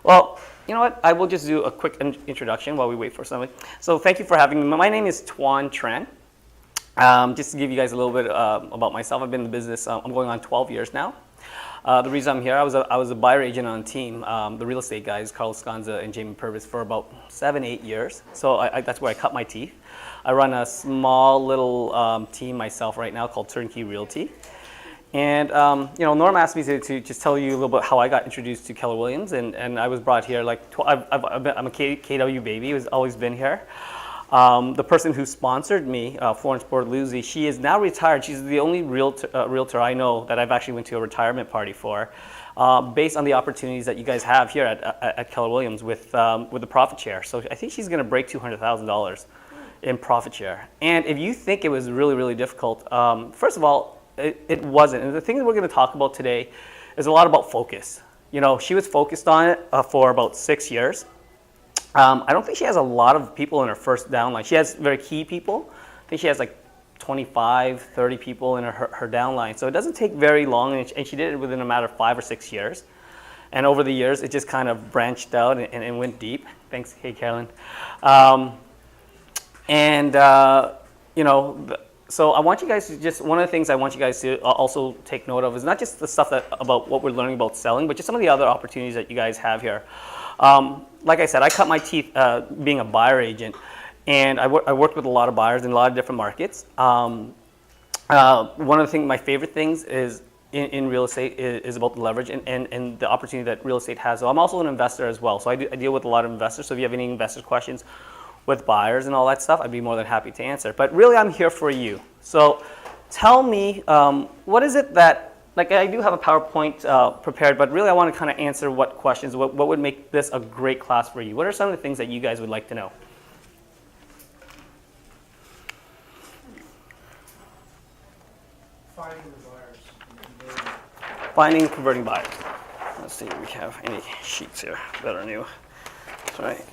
Well, you know what? I will just do a quick introduction while we wait for somebody. So thank you for having me. My name is Tuan Tran. Just to give you guys a little bit about myself, I've been in the business, I'm going on 12 years now. The reason I'm here, I was a buyer agent on a team, the real estate guys, Carlos Scanza and Jamie Purvis, for about 7-8 years. So that's where I cut my teeth. I run a small little team myself right now called Turnkey Realty. And Norm asked me to just tell you a little bit how I got introduced to Keller Williams, and I was brought here I'm a KW baby, who's always been here. The person who sponsored me, Florence Bortoluzzi, she is now retired. She's the only realtor I know that I've actually went to a retirement party for, based on the opportunities that you guys have here at Keller Williams with the profit share. So I think she's going to break $200,000 in profit share. And if you think it was really, really difficult, first of all, it wasn't. And the thing that we're going to talk about today is a lot about focus. You know, she was focused on it for about 6 years. I don't think she has a lot of people in her first downline. She has very key people. I think she has like 25, 30 people in her downline. So it doesn't take very long, and she did it within a matter of 5 or 6 years. And over the years, it just kind of branched out and went deep. Thanks, hey, Carolyn. So I want you guys to one of the things I want you guys to also take note of is not just the stuff about what we're learning about selling, but just some of the other opportunities that you guys have here. Like I said, I cut my teeth being a buyer agent, and I worked with a lot of buyers in a lot of different markets. One of my favorite things is in real estate is about the leverage and the opportunity that real estate has. So I'm also an investor as well, so I deal with a lot of investors. So if you have any investor questions with buyers and all that stuff, I'd be more than happy to answer. But really, I'm here for you. So tell me, what is it that, like, I do have a PowerPoint prepared, but really I want to kind of answer what questions, what would make this a great class for you? What are some of the things that you guys would like to know? Finding the buyers. Finding and converting buyers. Let's see if we have any sheets here that are new. That's right.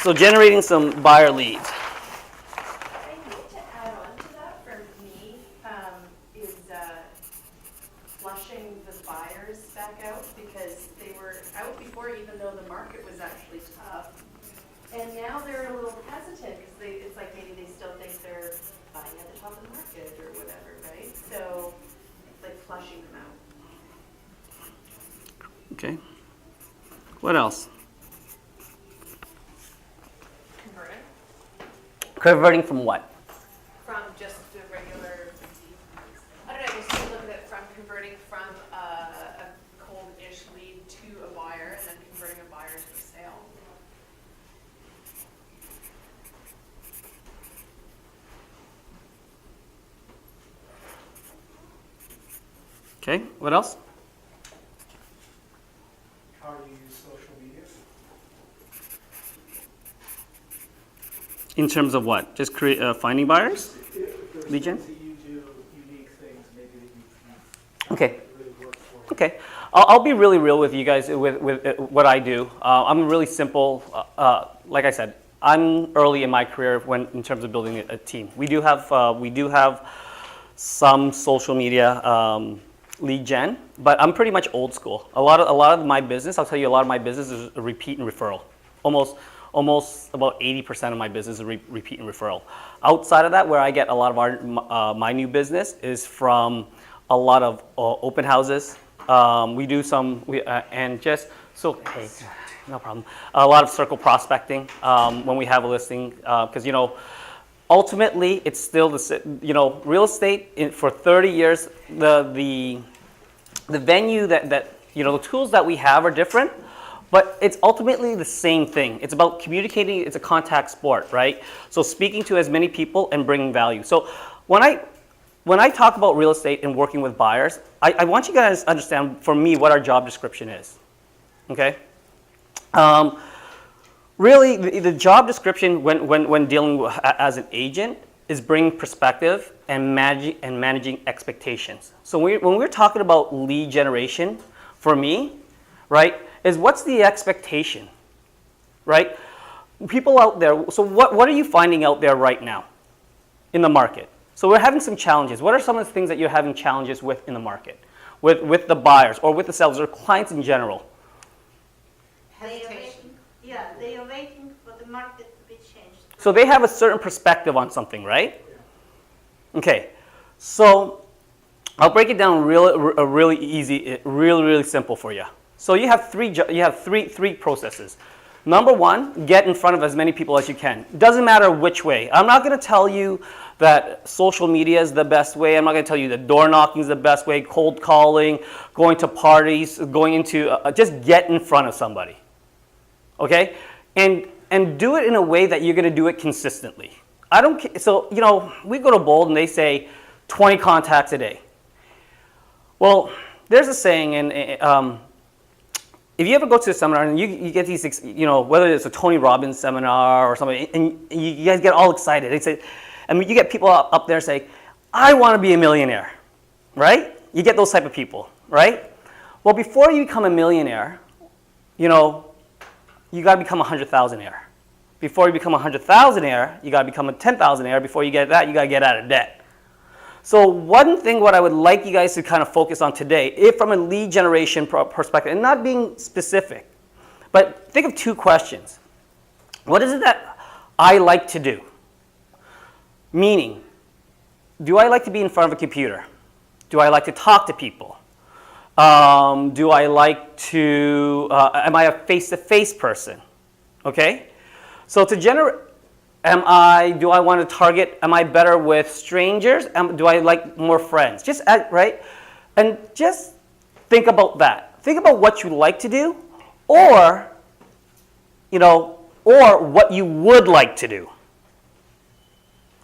So generating some buyer leads. I need to add on to that for me is flushing the buyers back out, because they were out before, even though the market was actually tough. And now they're a little hesitant because it's like maybe they still think they're buying at the top of the market or whatever, right? So it's like flushing them out. Okay. What else? Converting from what? From just the regular, I don't know, just look at it from converting from a cold-ish lead to a buyer, and then converting a buyer to a sale. Okay, what else? How do you use social media? In terms of what? Just finding buyers? If there's Lead gen? things that you do, unique things maybe that you Okay. really work for. Okay. I'll be really real with you guys with what I do. I'm really simple. Like I said, I'm early in my career in terms of building a team. We do have some social media lead gen, but I'm pretty much old school. A lot of my business, I'll tell you, a lot of my business is a repeat and referral. Almost about 80% of my business is repeat and referral. Outside of that, where I get a lot of my new business is from a lot of open houses. We do some, and just, so, hey, no problem. A lot of circle prospecting when we have a listing, because, ultimately, it's still real estate for 30 years, the venue that the tools that we have are different. But it's ultimately the same thing. It's about communicating. It's a contact sport, right? So speaking to as many people and bringing value. So when I talk about real estate and working with buyers, I want you guys to understand, for me, what our job description is. Okay? Really, the job description when dealing as an agent is bringing perspective and managing expectations. So when we're talking about lead generation, for me, right, is what's the expectation, right? People out there, so what are you finding out there right now in the market? So we're having some challenges. What are some of the things that you're having challenges with in the market? with the buyers or with the sellers or clients in general? Hesitation. They are waiting for the market to be changed. So they have a certain perspective on something, right? Okay, so I'll break it down really easy, really simple for you. So you have three processes. Number one, get in front of as many people as you can. Doesn't matter which way. I'm not going to tell you that social media is the best way. I'm not going to tell you that door knocking is the best way, cold calling, going to parties, going into, just get in front of somebody. Okay? And do it in a way that you're going to do it consistently. I don't care. So, we go to Bold and they say 20 contacts a day. Well, there's a saying, and if you ever go to a seminar and you get these, whether it's a Tony Robbins seminar or something, and you guys get all excited. They say, you get people up there saying, I want to be a millionaire, right? You get those type of people, right? Well, before you become a millionaire, you got to become a 100,000-aire. Before you become a 100,000-aire, you got to become a 10,000-aire. Before you get that, you got to get out of debt. So one thing what I would like you guys to kind of focus on today, if from a lead generation perspective, and not being specific, but think of two questions. What is it that I like to do? Meaning, do I like to be in front of a computer? Do I like to talk to people? Do I like to, am I a face-to-face person? Okay? So to generate, do I want to target, am I better with strangers? Do I like more friends? Right? And just think about that. Think about what you like to do or what you would like to do.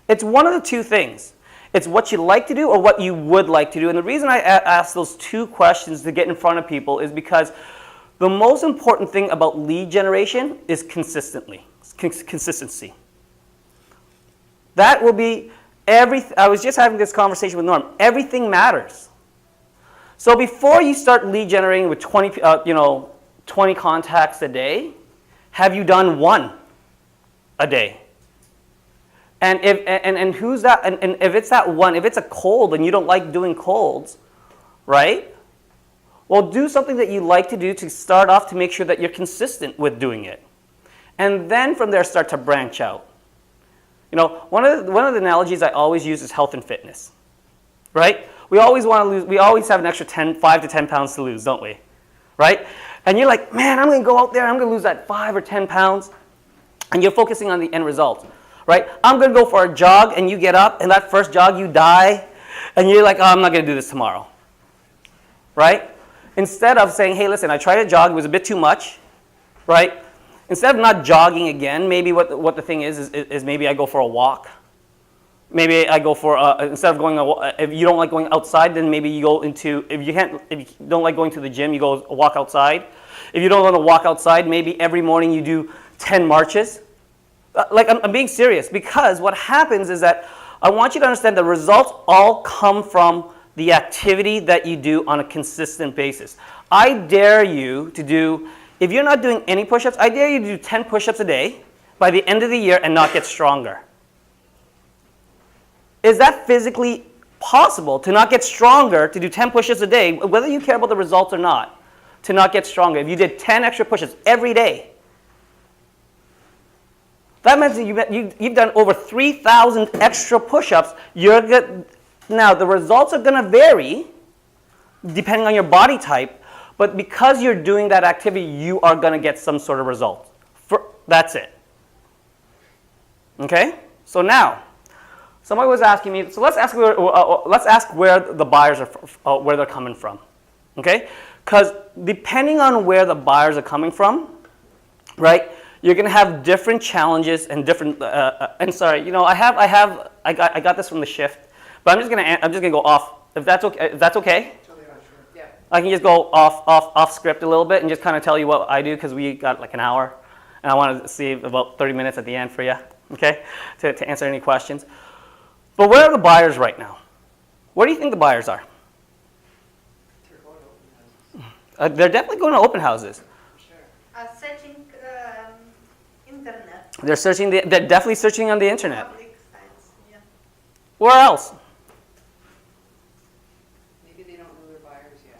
It's one of the two things. It's what you like to do or what you would like to do. And the reason I ask those two questions to get in front of people is because the most important thing about lead generation is consistency. That will be I was just having this conversation with Norm. Everything matters. So before you start lead generating with 20 contacts a day, have you done one a day? And who's that? And if it's that one, if it's a cold and you don't like doing colds, right? Well, do something that you like to do to start off to make sure that you're consistent with doing it. And then from there start to branch out. One of the analogies I always use is health and fitness, right? We always want to lose, we always have an extra 5 to 10 pounds to lose, don't we? Right? And you're like, man, I'm going to go out there, I'm going to lose that 5 or 10 pounds. And you're focusing on the end result, right? I'm going to go for a jog, and you get up, and that first jog you die, and you're like, oh, I'm not going to do this tomorrow, right? Instead of saying, hey, listen, I tried to jog, it was a bit too much, right? Instead of not jogging again, maybe what the thing is maybe I go for a walk. Maybe I go for instead of going if you don't like going outside, then maybe you go into if you don't like going to the gym, you go walk outside. If you don't want to walk outside, maybe every morning you do 10 marches. I'm being serious because what happens is that I want you to understand the results all come from the activity that you do on a consistent basis. I dare you to do. If you're not doing any push-ups, I dare you to do 10 push-ups a day by the end of the year and not get stronger. Is that physically possible to not get stronger, to do 10 push-ups a day, whether you care about the results or not, to not get stronger? If you did 10 extra push-ups every day, that means you've done over 3,000 extra push-ups. Now, the results are going to vary depending on your body type, but because you're doing that activity, you are going to get some sort of result. That's it. Okay? So now, somebody was asking me, so let's ask where the buyers are, where they're coming from. Okay? Because depending on where the buyers are coming from, right, you're going to have different challenges and different, and sorry, I got this from the shift, but I'm just going to go off, if that's okay? I can just go off script a little bit and just kind of tell you what I do because we got like an hour, and I want to save about 30 minutes at the end for you, okay, to answer any questions. But where are the buyers right now? Where do you think the buyers are? They're definitely going to open houses. Searching internet. They're definitely searching on the internet. Public sites, Where else? Maybe they don't know their buyers yet.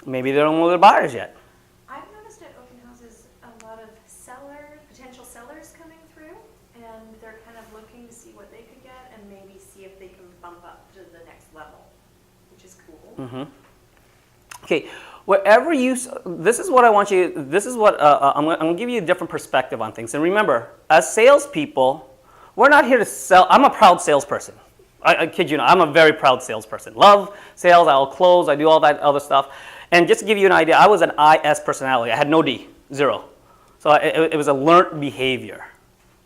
maybe they don't know they're buyers yet. I've noticed at open houses a lot of potential sellers coming through, and they're kind of looking to see what they could get and maybe see if they can bump up to the next level, which is cool. Okay, wherever this is what I want you, this is what, I'm going to give you a different perspective on things. And remember, as salespeople, we're not here to sell. I'm a proud salesperson. I kid you not, I'm a very proud salesperson. Love sales, I'll close, I do all that other stuff. And just to give you an idea, I was an IS personality. I had no D, 0. So it was a learned behavior,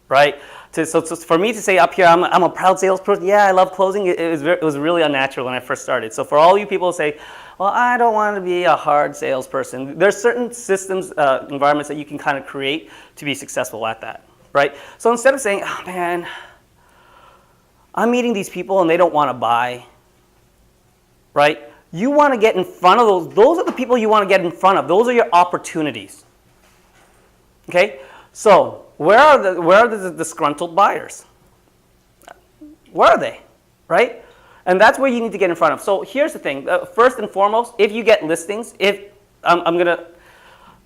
right? So for me to say up here, I'm a proud salesperson, yeah, I love closing, it was really unnatural when I first started. So for all you people who say, well, I don't want to be a hard salesperson, there's certain systems, environments that you can kind of create to be successful at that, right? So instead of saying, oh man, I'm meeting these people and they don't want to buy, right? You want to get in front of those. Those are the people you want to get in front of. Those are your opportunities. Okay? So where are the disgruntled buyers? Where are they? Right? And that's where you need to get in front of. So here's the thing. First and foremost, if you get listings, the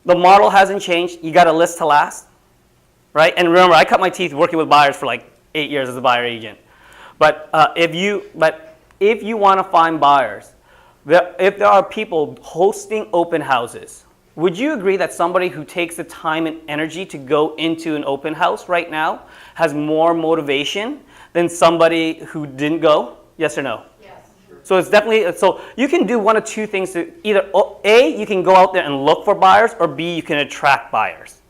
model hasn't changed. You got a list to last. Right? And remember, I cut my teeth working with buyers for like 8 years as a buyer agent. But if you want to find buyers, if there are people hosting open houses, would you agree that somebody who takes the time and energy to go into an open house right now has more motivation than somebody who didn't go? Yes or no? Yes. So it's definitely, so you can do one of two things to either A, you can go out there and look for buyers, or B, you can attract buyers.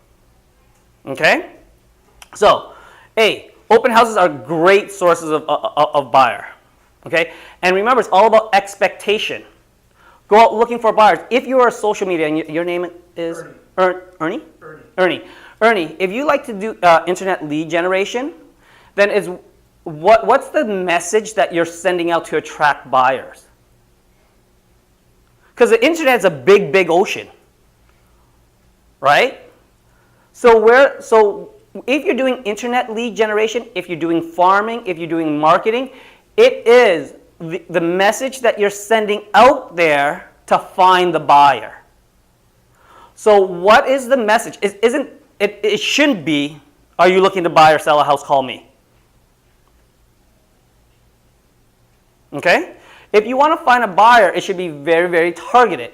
Okay? So, A, open houses are great sources of buyer, okay? And remember, it's all about expectation. Go out looking for buyers. If you are social media, and your name is? Ernie. Ernie, if you like to do internet lead generation, then what's the message that you're sending out to attract buyers? Because the internet is a big, big ocean, right? So if you're doing internet lead generation, if you're doing farming, if you're doing marketing, it is the message that you're sending out there to find the buyer. So what is the message? It shouldn't be, are you looking to buy or sell a house, call me. Okay? If you want to find a buyer, it should be very, very targeted.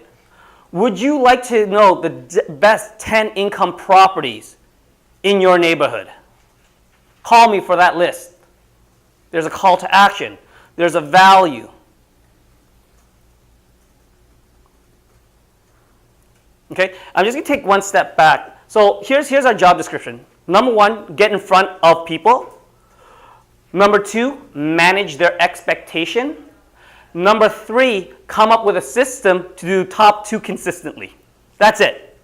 Would you like to know the best 10 income properties in your neighborhood? Call me for that list. There's a call to action. There's a value. Okay? I'm just going to take one step back. So here's our job description. Number 1, get in front of people. Number 2, manage their expectation. Number 3, come up with a system to do top 2 consistently. That's it.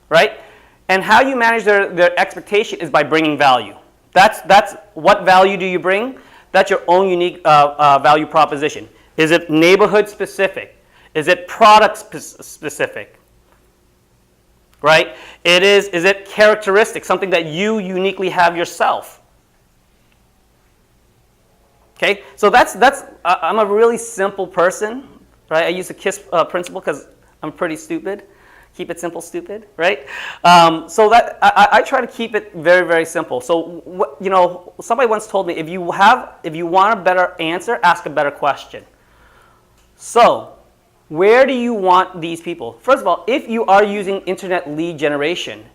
Right? And how you manage their expectation is by bringing value. That's what value do you bring? That's your own unique value proposition. Is it neighborhood specific? Is it product specific? Right? Is it characteristic, something that you uniquely have yourself? Okay? So I'm a really simple person, right? I use the KISS principle because I'm pretty stupid. Keep it simple, stupid, right? So that I try to keep it very, very simple. So somebody once told me, if you want a better answer, ask a better question. So where do you want these people? First of all, if you are using internet lead generation,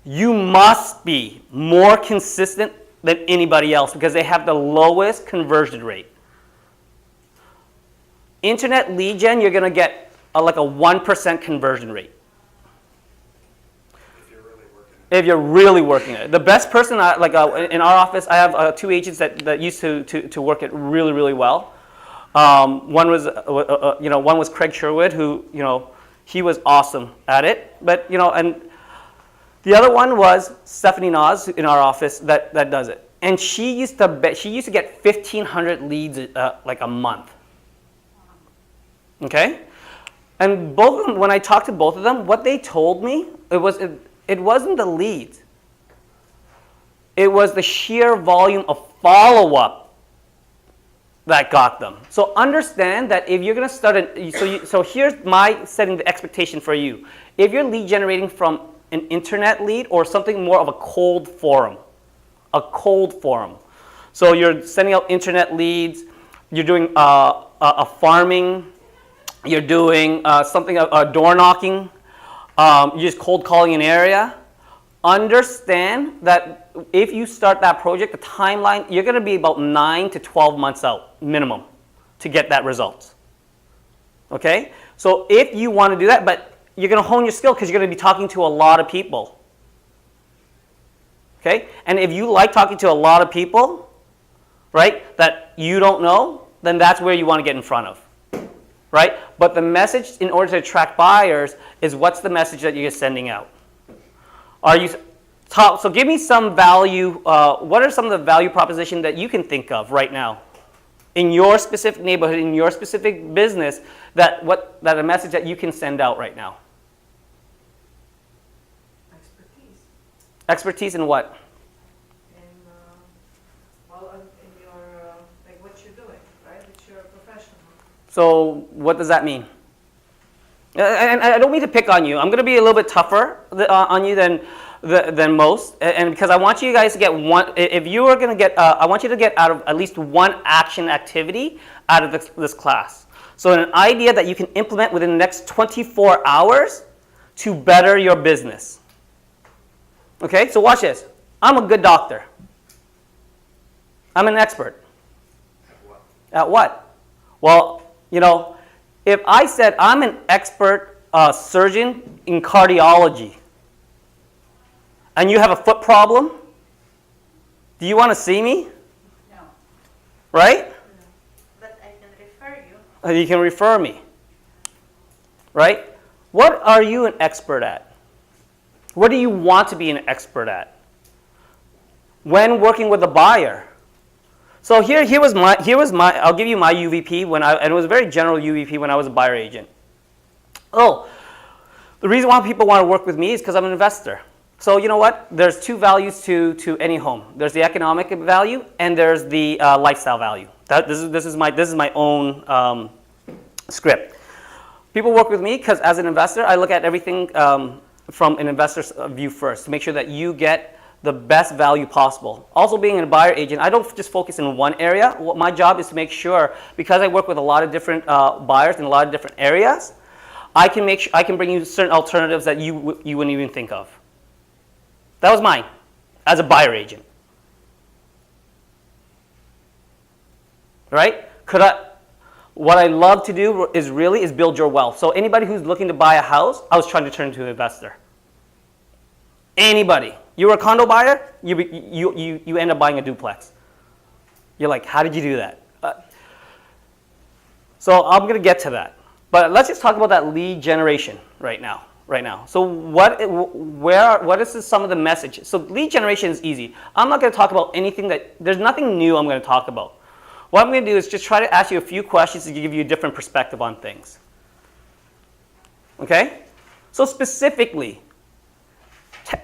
you must be more consistent than anybody else because they have the lowest conversion rate. Internet lead gen, you're going to get like a 1% conversion rate. If you're really working it. The best person, in our office, I have 2 agents that used to work it really, really well. One was Craig Sherwood, who, he was awesome at it. But, and the other one was Stephanie Nas in our office that does it. And she used to get 1,500 leads like a month. Okay? And both of them, when I talked to both of them, what they told me, it wasn't the leads. It was the sheer volume of follow-up that got them. So understand that if you're going to start, so here's my setting the expectation for you. If you're lead generating from an internet lead or something more of a cold forum, so you're sending out internet leads, you're doing a farming, you're doing something, door knocking, you're just cold calling an area. Understand that if you start that project, the timeline, you're going to be about 9 to 12 months out minimum to get that result. Okay? So if you want to do that, but you're going to hone your skill because you're going to be talking to a lot of people. Okay? And if you like talking to a lot of people, right, that you don't know, then that's where you want to get in front of. Right? But the message, in order to attract buyers, is what's the message that you're sending out? Are you so give me some value. What are some of the value propositions that you can think of right now in your specific neighborhood, in your specific business, that a message that you can send out right now? Expertise. Expertise in what? In your, like what you're doing, right? That you're a professional. So what does that mean? And I don't mean to pick on you. I'm going to be a little bit tougher on you than most, and because I want you guys to get one. If you are going to get, I want you to get out of at least one action activity out of this class. So an idea that you can implement within the next 24 hours to better your business. Okay, so watch this. I'm a good doctor. I'm an expert. At what? At what? Well, you know, if I said I'm an expert surgeon in cardiology, and you have a foot problem, do you want to see me? No. Right? But I can refer you. You can refer me. Right? What are you an expert at? What do you want to be an expert at? When working with a buyer. So here was my, I'll give you my UVP and it was a very general UVP when I was a buyer agent. Oh, the reason why people want to work with me is because I'm an investor. So you know what? There's two values to any home. There's the economic value and there's the lifestyle value. This is my own script. People work with me because as an investor, I look at everything from an investor's view first to make sure that you get the best value possible. Also being a buyer agent, I don't just focus in one area. My job is to make sure, because I work with a lot of different buyers in a lot of different areas, I can bring you certain alternatives that you wouldn't even think of. That was mine as a buyer agent. Right? What I love to do is build your wealth. So anybody who's looking to buy a house, I was trying to turn into an investor. Anybody. You were a condo buyer, you end up buying a duplex. You're like, how did you do that? So I'm going to get to that. But let's just talk about that lead generation right now. So what is some of the messages? So lead generation is easy. I'm not going to talk about anything there's nothing new I'm going to talk about. What I'm going to do is just try to ask you a few questions to give you a different perspective on things. Okay? So specifically,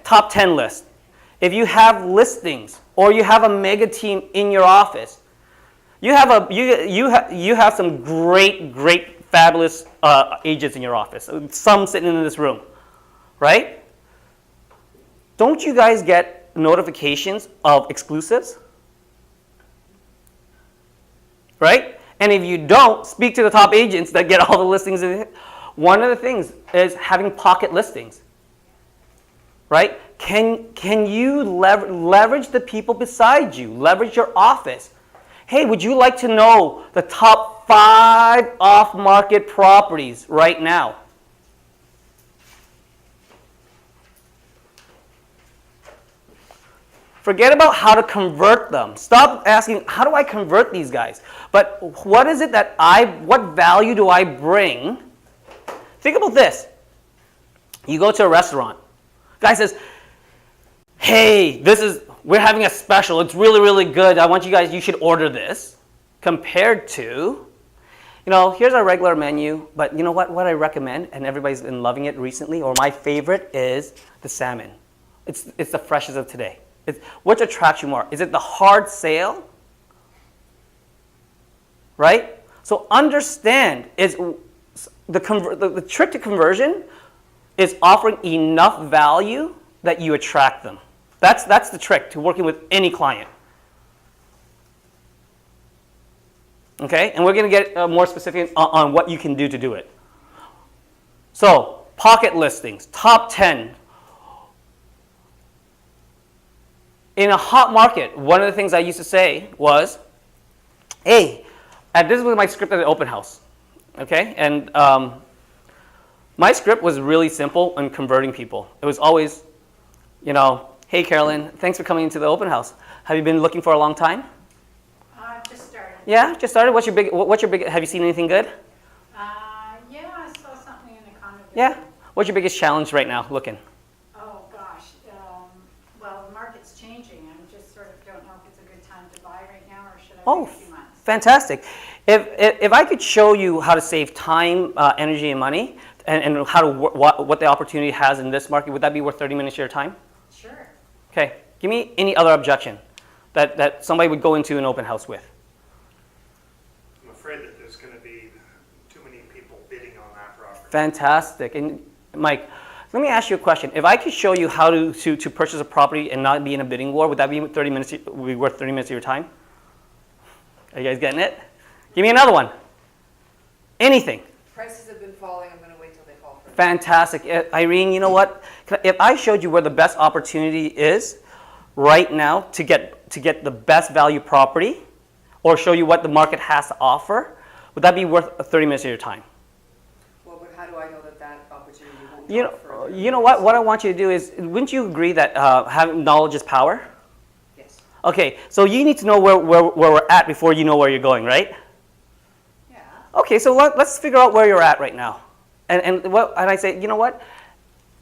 top 10 list. If you have listings or you have a mega team in your office, you have some great, fabulous agents in your office. Some sitting in this room, right? Don't you guys get notifications of exclusives? Right? And if you don't, speak to the top agents that get all the listings. One of the things is having pocket listings. Right? Can you leverage the people beside you? Leverage your office. Hey, would you like to know the top 5 off-market properties right now? Forget about how to convert them. Stop asking, how do I convert these guys? But what is it what value do I bring? Think about this. You go to a restaurant. Guy says, hey, we're having a special. It's really, really good. I want you should order this. Compared to, here's our regular menu, but you know what I recommend, and everybody's been loving it recently, or my favorite is the salmon. It's the freshest of today. Which attracts you more? Is it the hard sale? right? So understand is the trick to conversion is offering enough value that you attract them. That's the trick to working with any client. Okay, and we're going to get more specific on what you can do to do it. So, pocket listings, top 10. In a hot market, one of the things I used to say was, hey, and this was my script at the open house. Okay, and my script was really simple in converting people. It was always, you know, hey Carolyn, thanks for coming into the open house. Have you been looking for a long time? Just started. Yeah, just started. What's your big? Have you seen anything good? Yeah, I saw something in the condo. Yeah. What's your biggest challenge right now? Looking. Oh, gosh. Well, the market's changing. I just sort of don't know if it's a good time to buy right now, or should I Oh, wait a few months? fantastic. If I could show you how to save time, energy, and money, and how to what the opportunity has in this market, would that be worth 30 minutes of your time? Sure. Okay. Give me any other objection that somebody would go into an open house with. I'm afraid that there's going to be too many people bidding on that property. Fantastic. And Mike, let me ask you a question. If I could show you how to purchase a property and not be in a bidding war, would that be 30 minutes? Would be worth 30 minutes of your time? Are you guys getting it? Give me another one. Anything. Prices have been falling, I'm gonna wait till they fall first. Fantastic. Irene, you know what? If I showed you where the best opportunity is right now to get the best value property, or show you what the market has to offer, would that be worth 30 minutes of your time? Well, but how do I know that that opportunity won't You drop know, further? you know what? What I want you to do is, wouldn't you agree that having knowledge is power? Yes. Okay, so you need to know where we're at before you know where you're going, right? Yeah. Okay, so let's figure out where you're at right now. And I say, you know what?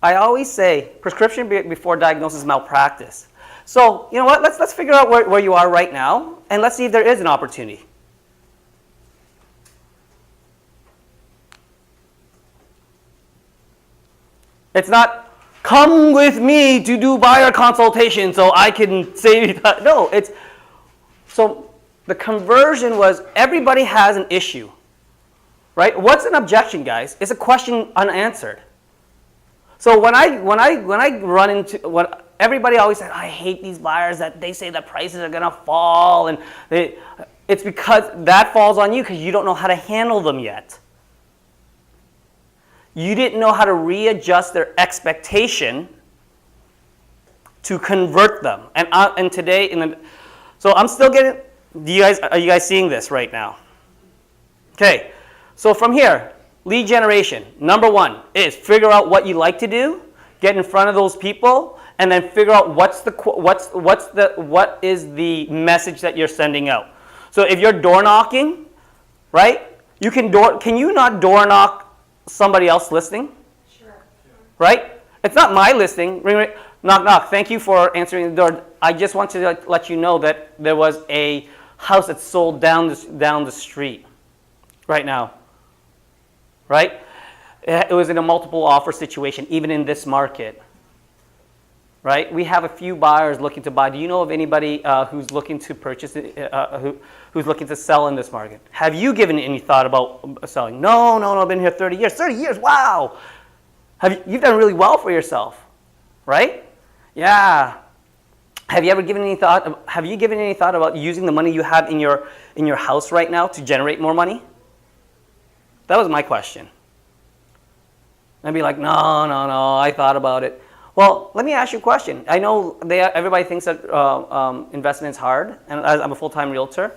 I always say prescription before diagnosis is malpractice. So, you know what? Let's figure out where you are right now, and let's see if there is an opportunity. It's not, come with me to do buyer consultation so I can save you. No, it's, so the conversion was everybody has an issue, right? What's an objection, guys? It's a question unanswered. So when I run into, what everybody always said, I hate these buyers that they say the prices are gonna fall, and it's because that falls on you because you don't know how to handle them yet. You didn't know how to readjust their expectation to convert them. And today, so I'm still getting, are you guys seeing this right now? Okay, so from here, lead generation, number one is figure out what you like to do, get in front of those people, and then figure out what is the message that you're sending out. So if you're door knocking, right? Can you not door knock somebody else listing? Sure. Right? It's not my listing. Ring, ring, knock, knock. Thank you for answering the door. I just want to let you know that there was a house that sold down the street right now. Right? It was in a multiple offer situation, even in this market. Right? We have a few buyers looking to buy. Do you know of anybody who's looking to purchase, who's looking to sell in this market? Have you given any thought about selling? No, I've been here 30 years. 30 years, wow! You've done really well for yourself, right? Yeah. Have you given any thought about using the money you have in your house right now to generate more money? That was my question. I'd be like, no, I thought about it. Well, let me ask you a question. I know everybody thinks that investment is hard, and I'm a full-time realtor.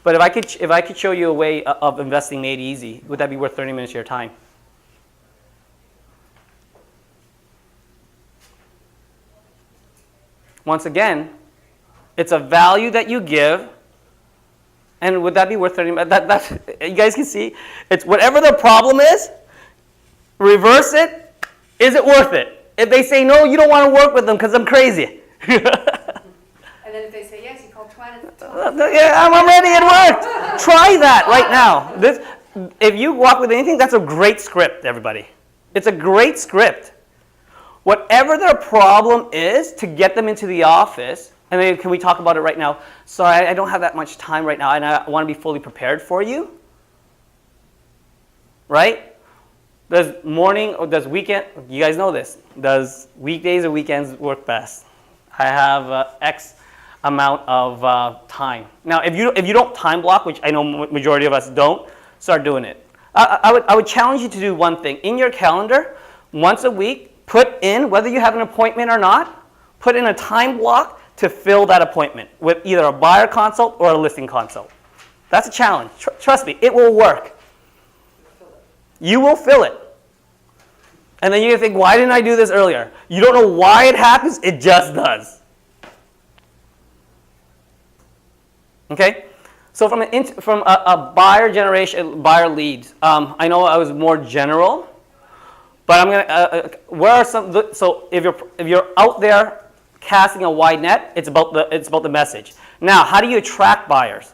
But if I could show you a way of investing made easy, would that be worth 30 minutes of your time? Once again, it's a value that you give, and would that be worth 30 minutes? That's, you guys can see, it's whatever the problem is, reverse it, is it worth it? If they say no, you don't want to work with them because I'm crazy. And then if they say yes, you call Tuan and Yeah, I'm ready, it worked. Try that right now. If you walk with anything, that's a great script, everybody. It's a great script. Whatever their problem is, to get them into the office, And then can we talk about it right now? Sorry, I don't have that much time right now, and I want to be fully prepared for you. Right? Does morning or does weekend, you guys know this, does weekdays or weekends work best? I have X amount of time. Now, if you don't time block, which I know majority of us don't, start doing it. I would challenge you to do one thing. In your calendar, once a week, put in, whether you have an appointment or not, put in a time block to fill that appointment with either a buyer consult or a listing consult. That's a challenge. Trust me, it will work. You will fill it. And then you're going to think, why didn't I do this earlier? You don't know why it happens, it just does. Okay? So from a buyer generation, buyer leads, I know I was more general, but I'm going to, where are some, so if you're out there casting a wide net, it's about the message. Now, how do you attract buyers?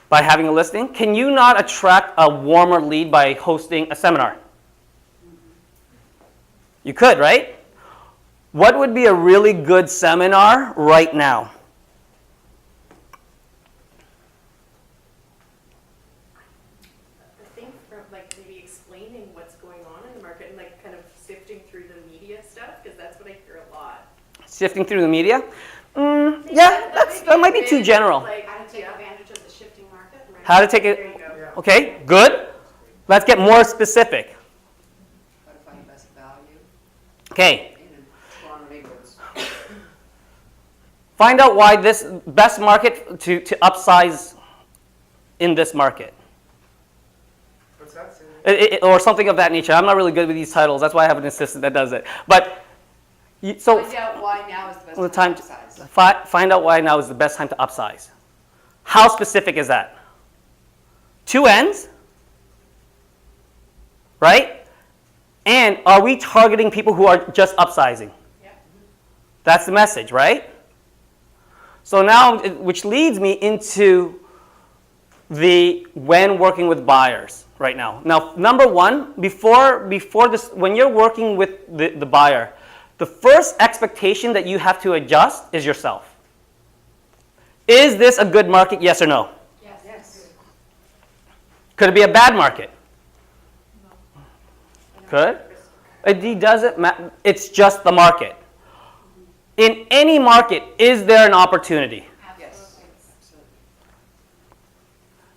By having a listing. Can you not attract a warmer lead by hosting a seminar? You could, right? What would be a really good seminar right now? I think from like maybe explaining what's going on in the market and like kind of sifting through the media stuff, because that's what I hear a lot. Sifting through the media? Yeah, that might be too general. Like, How to take advantage of the shifting market. Right? How to take there it? you go. Okay, good. Let's get more specific. How to find best value Okay, in Toronto neighborhoods. find out why this best market to upsize in this market. What's that say? Or something of that nature. I'm not really good with these titles. That's why I have an assistant that does it. But so Find out why now is the best the time time to upsize. find out why now is the best time to upsize. How specific is that? 2 ends, right? And are we targeting people who are just upsizing? Yeah. That's the message, right? So now, which leads me into the when working with buyers right now. Now, number one, before this, when you're working with the buyer, the first expectation that you have to adjust is yourself. Is this a good market, yes or no? Yes. Could it be a bad market? Could. It doesn't matter. It's just the market. In any market, is there an opportunity? Yes.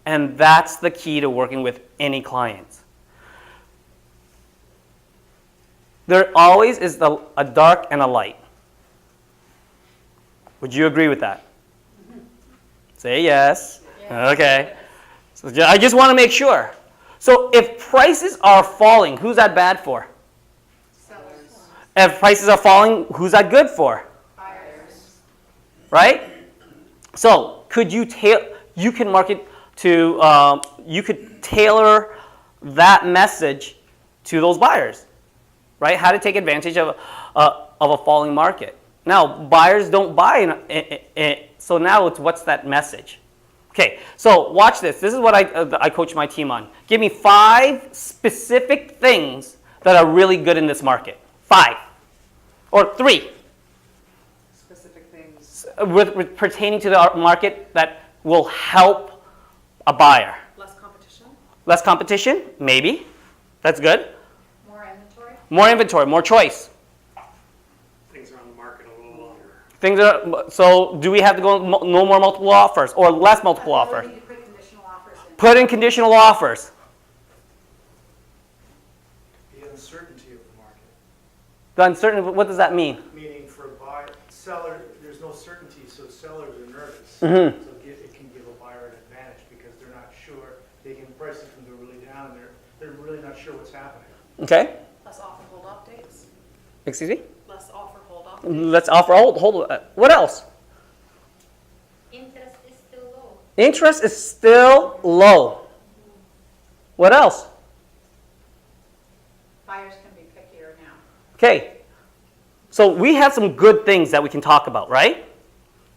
And that's the key to working with any clients. There always is a dark and a light. Would you agree with that? Say yes. Okay. So I just want to make sure. So if prices are falling, who's that bad for? Sellers. If prices are falling, who's that good for? Buyers. Right? So could you can market to you could tailor that message to those buyers, right? How to take advantage of a falling market. Now buyers don't buy, so now it's what's that message? Okay, so watch this. This is what I coach my team on. Give me 5 specific things that are really good in this market. 5 or 3. Specific things. With pertaining to the market that will help a buyer. Less competition. Less competition? Maybe. That's good. More inventory. More inventory, more choice. Things are on the market a little longer. So do we have to go no more multiple offers or less multiple offers? Ability to put conditional offers in. Put in conditional offers. The uncertainty of the market, The uncertainty, what does that mean? meaning for a buyer, seller, there's no certainty, so sellers are nervous. Mhm. So it can give a buyer an advantage because they're not sure, prices can go really down, and they're really not sure what's happening. Okay. Less offer hold updates. Excuse me? Less offer hold updates. Let's offer, hold, what else? Interest is still low. Interest is still low. What else? Buyers can be pickier now. Okay. So we have some good things that we can talk about, right?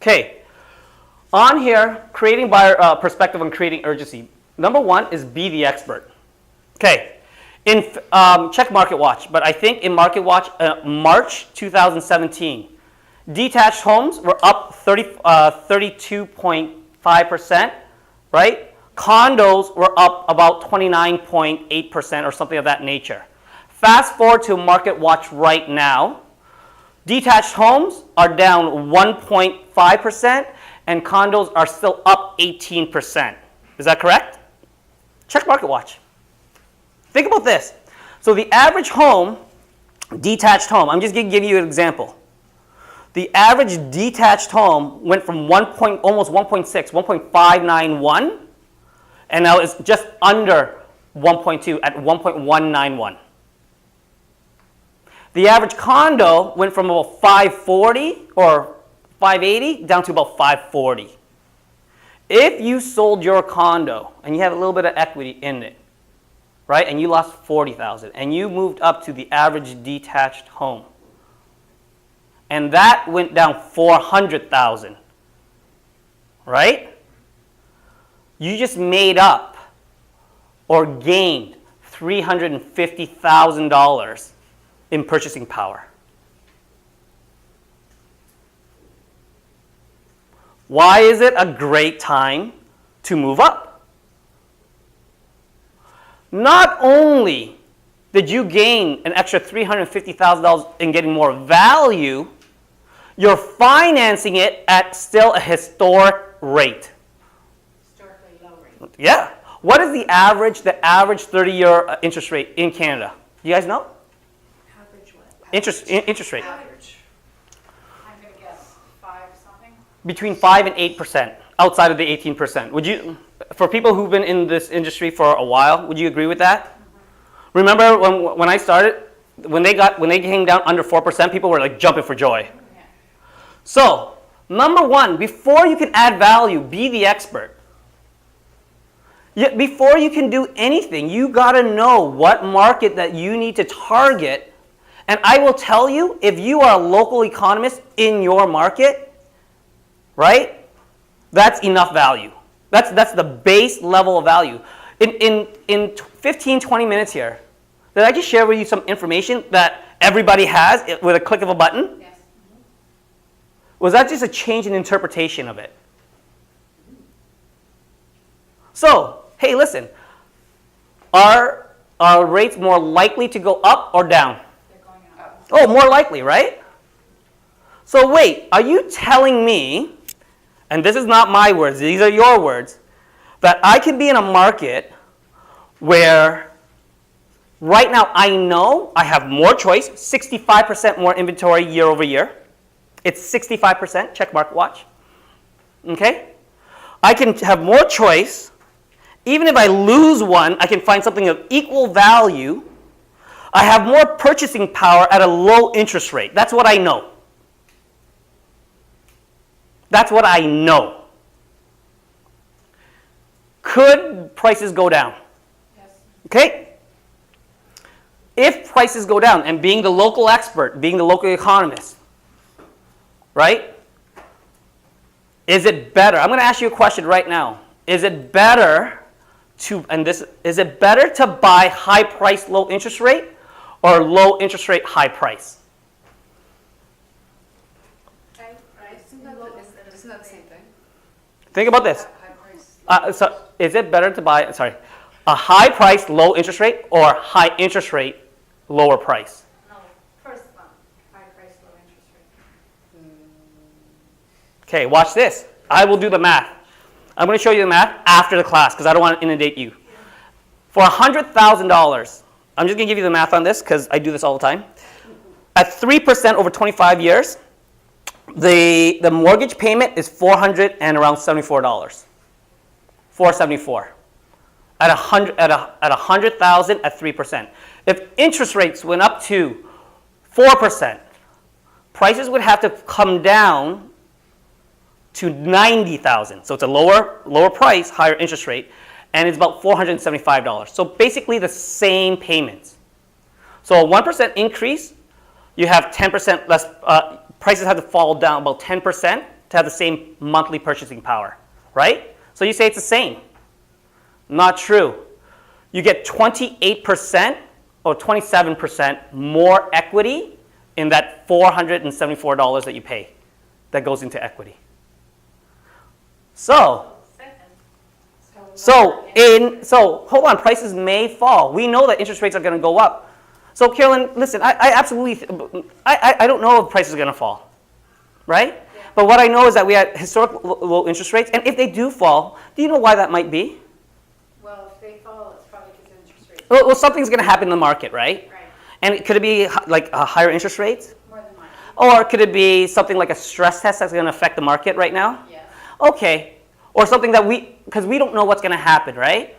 Okay. On here, creating buyer perspective and creating urgency. Number 1 is be the expert. Okay. Check Market Watch, but I think in Market Watch, March 2017, detached homes were up 32.5%, right? Condos were up about 29.8% or something of that nature. Fast forward to Market Watch right now, detached homes are down 1.5% and condos are still up 18%. Is that correct? Check Market Watch. Think about this. So the average home, detached home, I'm just going to give you an example. The average detached home went from almost 1.6, 1.591, and now it's just under 1.2 at 1.191. The average condo went from about 540 or 580 down to about 540. If you sold your condo and you have a little bit of equity in it, right, and you lost $40,000, and you moved up to the average detached home, and that went down $400,000, right? You just made up or gained $350,000 in purchasing power. Why is it a great time to move up? Not only did you gain an extra $350,000 in getting more value, you're financing it at still a historic rate. Historically low rate. Yeah. What is the average 30-year interest rate in Canada? You guys know? Average what? Interest rate. Average. I'm gonna guess 5 something. Between 5 and 8%, outside of the 18%. Would you, for people who've been in this industry for a while, would you agree with that? Remember when I started, when they came down under 4%, people were like jumping for joy. Yeah. So, number one, before you can add value, be the expert. Before you can do anything, you gotta know what market that you need to target. And I will tell you, if you are a local economist in your market, right, that's enough value. That's the base level of value. In 15, 20 minutes here, did I just share with you some information that everybody has with a click of a button? Yes. Was that just a change in interpretation of it? So, hey, listen, are rates more likely to go up or down? They're going up. Oh, more likely, right? So wait, are you telling me, and this is not my words, these are your words, that I can be in a market where right now I know I have more choice, 65% more inventory year over year. It's 65%, check Market Watch. Okay? I can have more choice. Even if I lose one, I can find something of equal value. I have more purchasing power at a low interest rate. That's what I know. That's what I know. Could prices go down? Yes. Okay? If prices go down, and being the local expert, being the local economist, right? Is it better? I'm going to ask you a question right now. Is it better to buy high price, low interest rate, or low interest rate, high price? Isn't that the same thing? Think about this. High price. So is it better to buy, a high price, low interest rate, or high interest rate, lower price? No, first one, high price, low interest rate. Okay, watch this. I will do the math. I'm going to show you the math after the class because I don't want to inundate you. For $100,000, I'm just going to give you the math on this because I do this all the time. At 3% over 25 years, the mortgage payment is $474. $474. At $100,000 at 3%. If interest rates went up to 4%, prices would have to come down to $90,000. So it's a lower price, higher interest rate, and it's about $475. So basically the same payments. So a 1% increase, you have 10% less, prices have to fall down about 10% to have the same monthly purchasing power, right? So you say it's the same. Not true. You get 28% or 27% more equity in that $474 that you pay that goes into equity. So hold on, prices may fall. We know that interest rates are going to go up. So Carolyn, listen, I absolutely, I don't know if prices are going to fall, right? Yeah. But what I know is that we had historic low interest rates, and if they do fall, do you know why that might be? Well, if they fall, it's probably because interest rates. Well, something's going to happen in the market, right? Right, And could it be like higher interest rates? more than likely. Or could it be something like a stress test that's going to affect the market right now? Yes. Okay. Or something that because we don't know what's going to happen, right?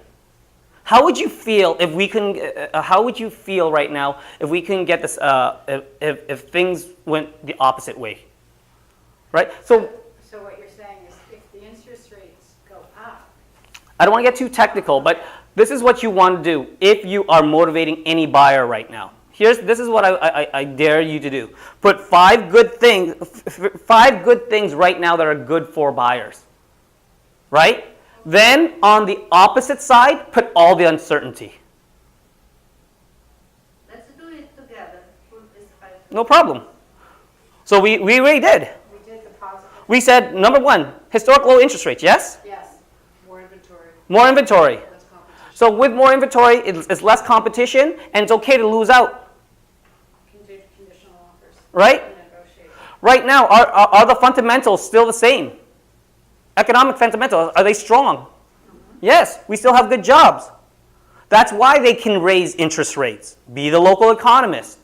How would you feel if we can? How would you feel right now if we can get this? If things went the opposite way, right? So So what you're saying is if the interest rates go up, I don't want to get too technical, but this is what you want to do if you are motivating any buyer right now. This is what I dare you to do. Put 5 good things right now that are good for buyers, right? Then on the opposite side, put all the uncertainty. Let's do it together. Put this five. No problem. So we already did. we did the positive. We said, number 1, historic low interest rates, yes? Yes. More inventory, More inventory. less competition. So with more inventory, it's less competition, and it's okay to lose out, Conditional offers. right? Negotiate. Right now, are the fundamentals still the same? Economic fundamentals, are they strong? Yes, we still have good jobs. That's why they can raise interest rates. Be the local economist.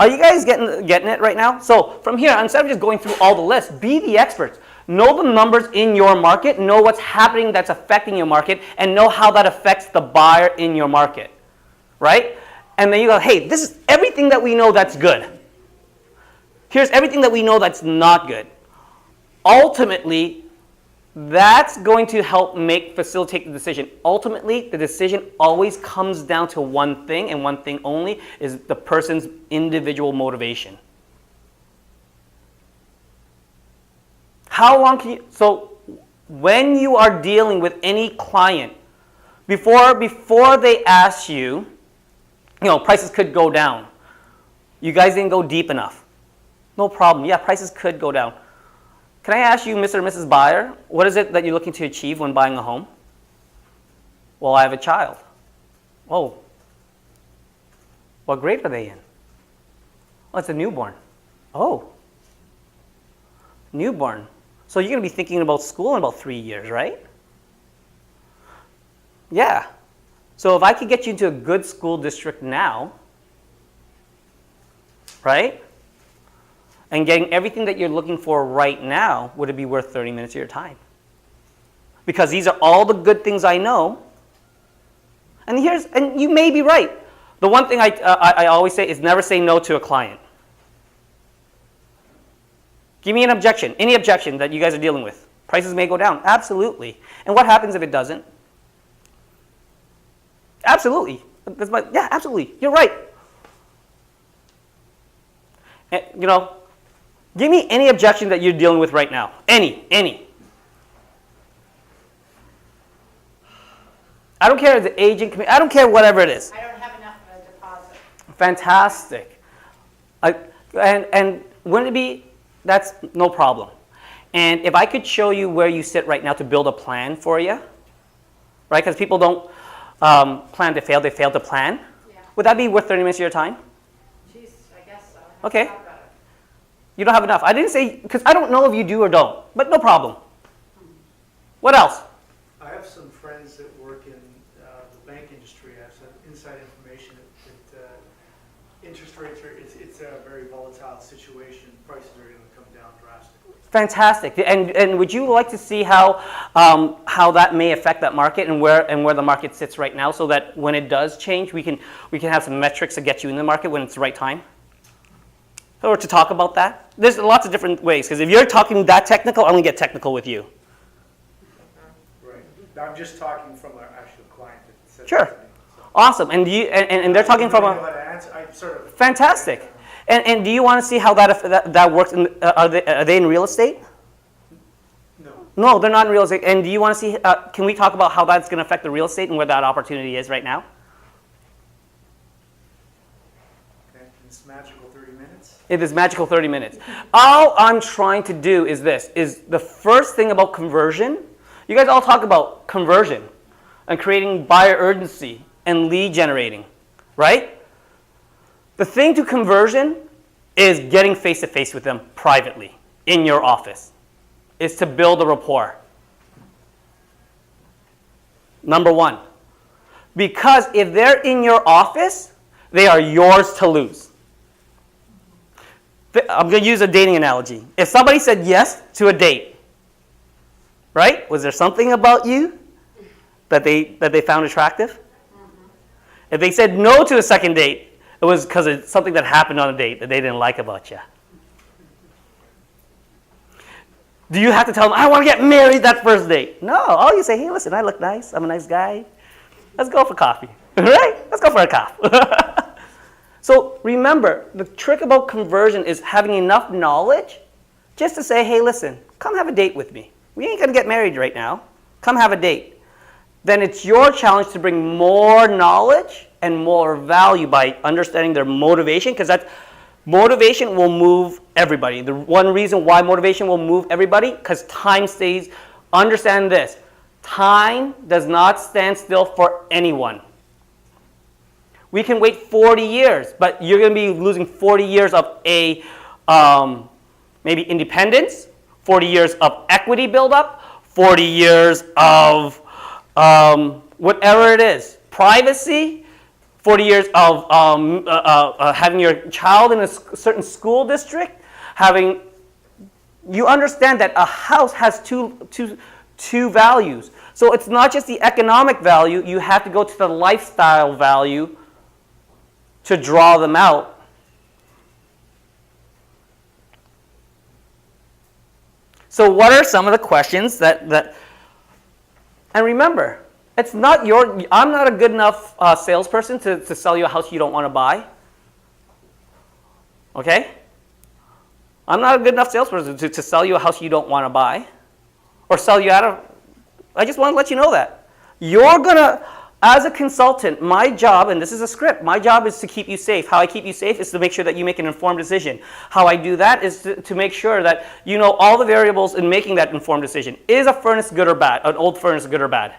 Are you guys getting it right now? So from here, instead of just going through all the lists, be the experts. Know the numbers in your market, know what's happening that's affecting your market, and know how that affects the buyer in your market, right? And then you go, hey, this is everything that we know that's good. Here's everything that we know that's not good. Ultimately, that's going to help facilitate the decision. Ultimately, the decision always comes down to one thing, and one thing only, is the person's individual motivation. How long can you, so when you are dealing with any client, before they ask you, prices could go down. You guys didn't go deep enough. No problem. Yeah, prices could go down. Can I ask you, Mr. and Mrs. Buyer, what is it that you're looking to achieve when buying a home? Well, I have a child. Oh. What grade are they in? Oh, it's a newborn. Oh. Newborn. So you're going to be thinking about school in about 3 years, right? Yeah. So if I could get you into a good school district now, right? And getting everything that you're looking for right now, would it be worth 30 minutes of your time? Because these are all the good things I know. And you may be right. The one thing I always say is never say no to a client. Give me an objection, any objection that you guys are dealing with. Prices may go down, absolutely. And what happens if it doesn't? Absolutely. Yeah, absolutely. You're right. And, give me any objection that you're dealing with right now. Any. I don't care if the agent committee, I don't care whatever it is. I don't have enough of a deposit. Fantastic. And wouldn't it be, that's no problem. And if I could show you where you sit right now to build a plan for you, right? Because people don't plan to fail, they fail to plan. Yeah. Would that be worth 30 minutes of your time? Jeez, I guess so. I have Okay. to talk about it. You don't have enough. I didn't say, because I don't know if you do or don't, but no problem. What else? I have some friends that work in the bank industry. I have some inside information that interest rates it's a very volatile situation. Prices are going to come down drastically. Fantastic. And would you like to see how that may affect that market and where the market sits right now, so that when it does change, we can have some metrics to get you in the market when it's the right time? Or to talk about that? There's lots of different ways, because if you're talking that technical, I'm going to get technical with you. Right. I'm just talking from an actual client that said Sure. that to me, so. Awesome. And and they're talking from I a... know how to answer. I sort of. Fantastic. And do you want to see how that works? Are they in real estate? No. No, they're not in real estate. And do you want to see, can we talk about how that's going to affect the real estate and where that opportunity is right now? in this magical 30 minutes. All I'm trying to do is this, is the first thing about conversion. You guys all talk about conversion and creating buyer urgency and lead generating, right? The thing to conversion is getting face-to-face with them privately in your office. Is to build a rapport. Number one. Because if they're in your office, they are yours to lose. I'm going to use a dating analogy. If somebody said yes to a date, right? Was there something about you that they found attractive? If they said no to a second date, it was because of something that happened on a date that they didn't like about you. Do you have to tell them, I want to get married that first date? No. All you say, hey, listen, I look nice. I'm a nice guy. Let's go for coffee. Right? Let's go for a coffee. So remember, the trick about conversion is having enough knowledge just to say, hey, listen, come have a date with me. We ain't going to get married right now. Come have a date. Then it's your challenge to bring more knowledge and more value by understanding their motivation, because that motivation will move everybody. The one reason why motivation will move everybody, because time stays. Understand this. Time does not stand still for anyone. We can wait 40 years, but you're going to be losing 40 years of maybe independence, 40 years of equity buildup, 40 years of whatever it is, privacy, 40 years of having your child in a certain school district, you understand that a house has two values. So it's not just the economic value, you have to go to the lifestyle value to draw them out. So what are some of the questions that and remember, it's not I'm not a good enough salesperson to sell you a house you don't want to buy. Okay? I'm not a good enough salesperson to sell you a house you don't want to buy or sell you out of. I just want to let you know that. You're going to, as a consultant, my job, and this is a script, my job is to keep you safe. How I keep you safe is to make sure that you make an informed decision. How I do that is to make sure that you know all the variables in making that informed decision. Is a furnace good or bad? An old furnace good or bad?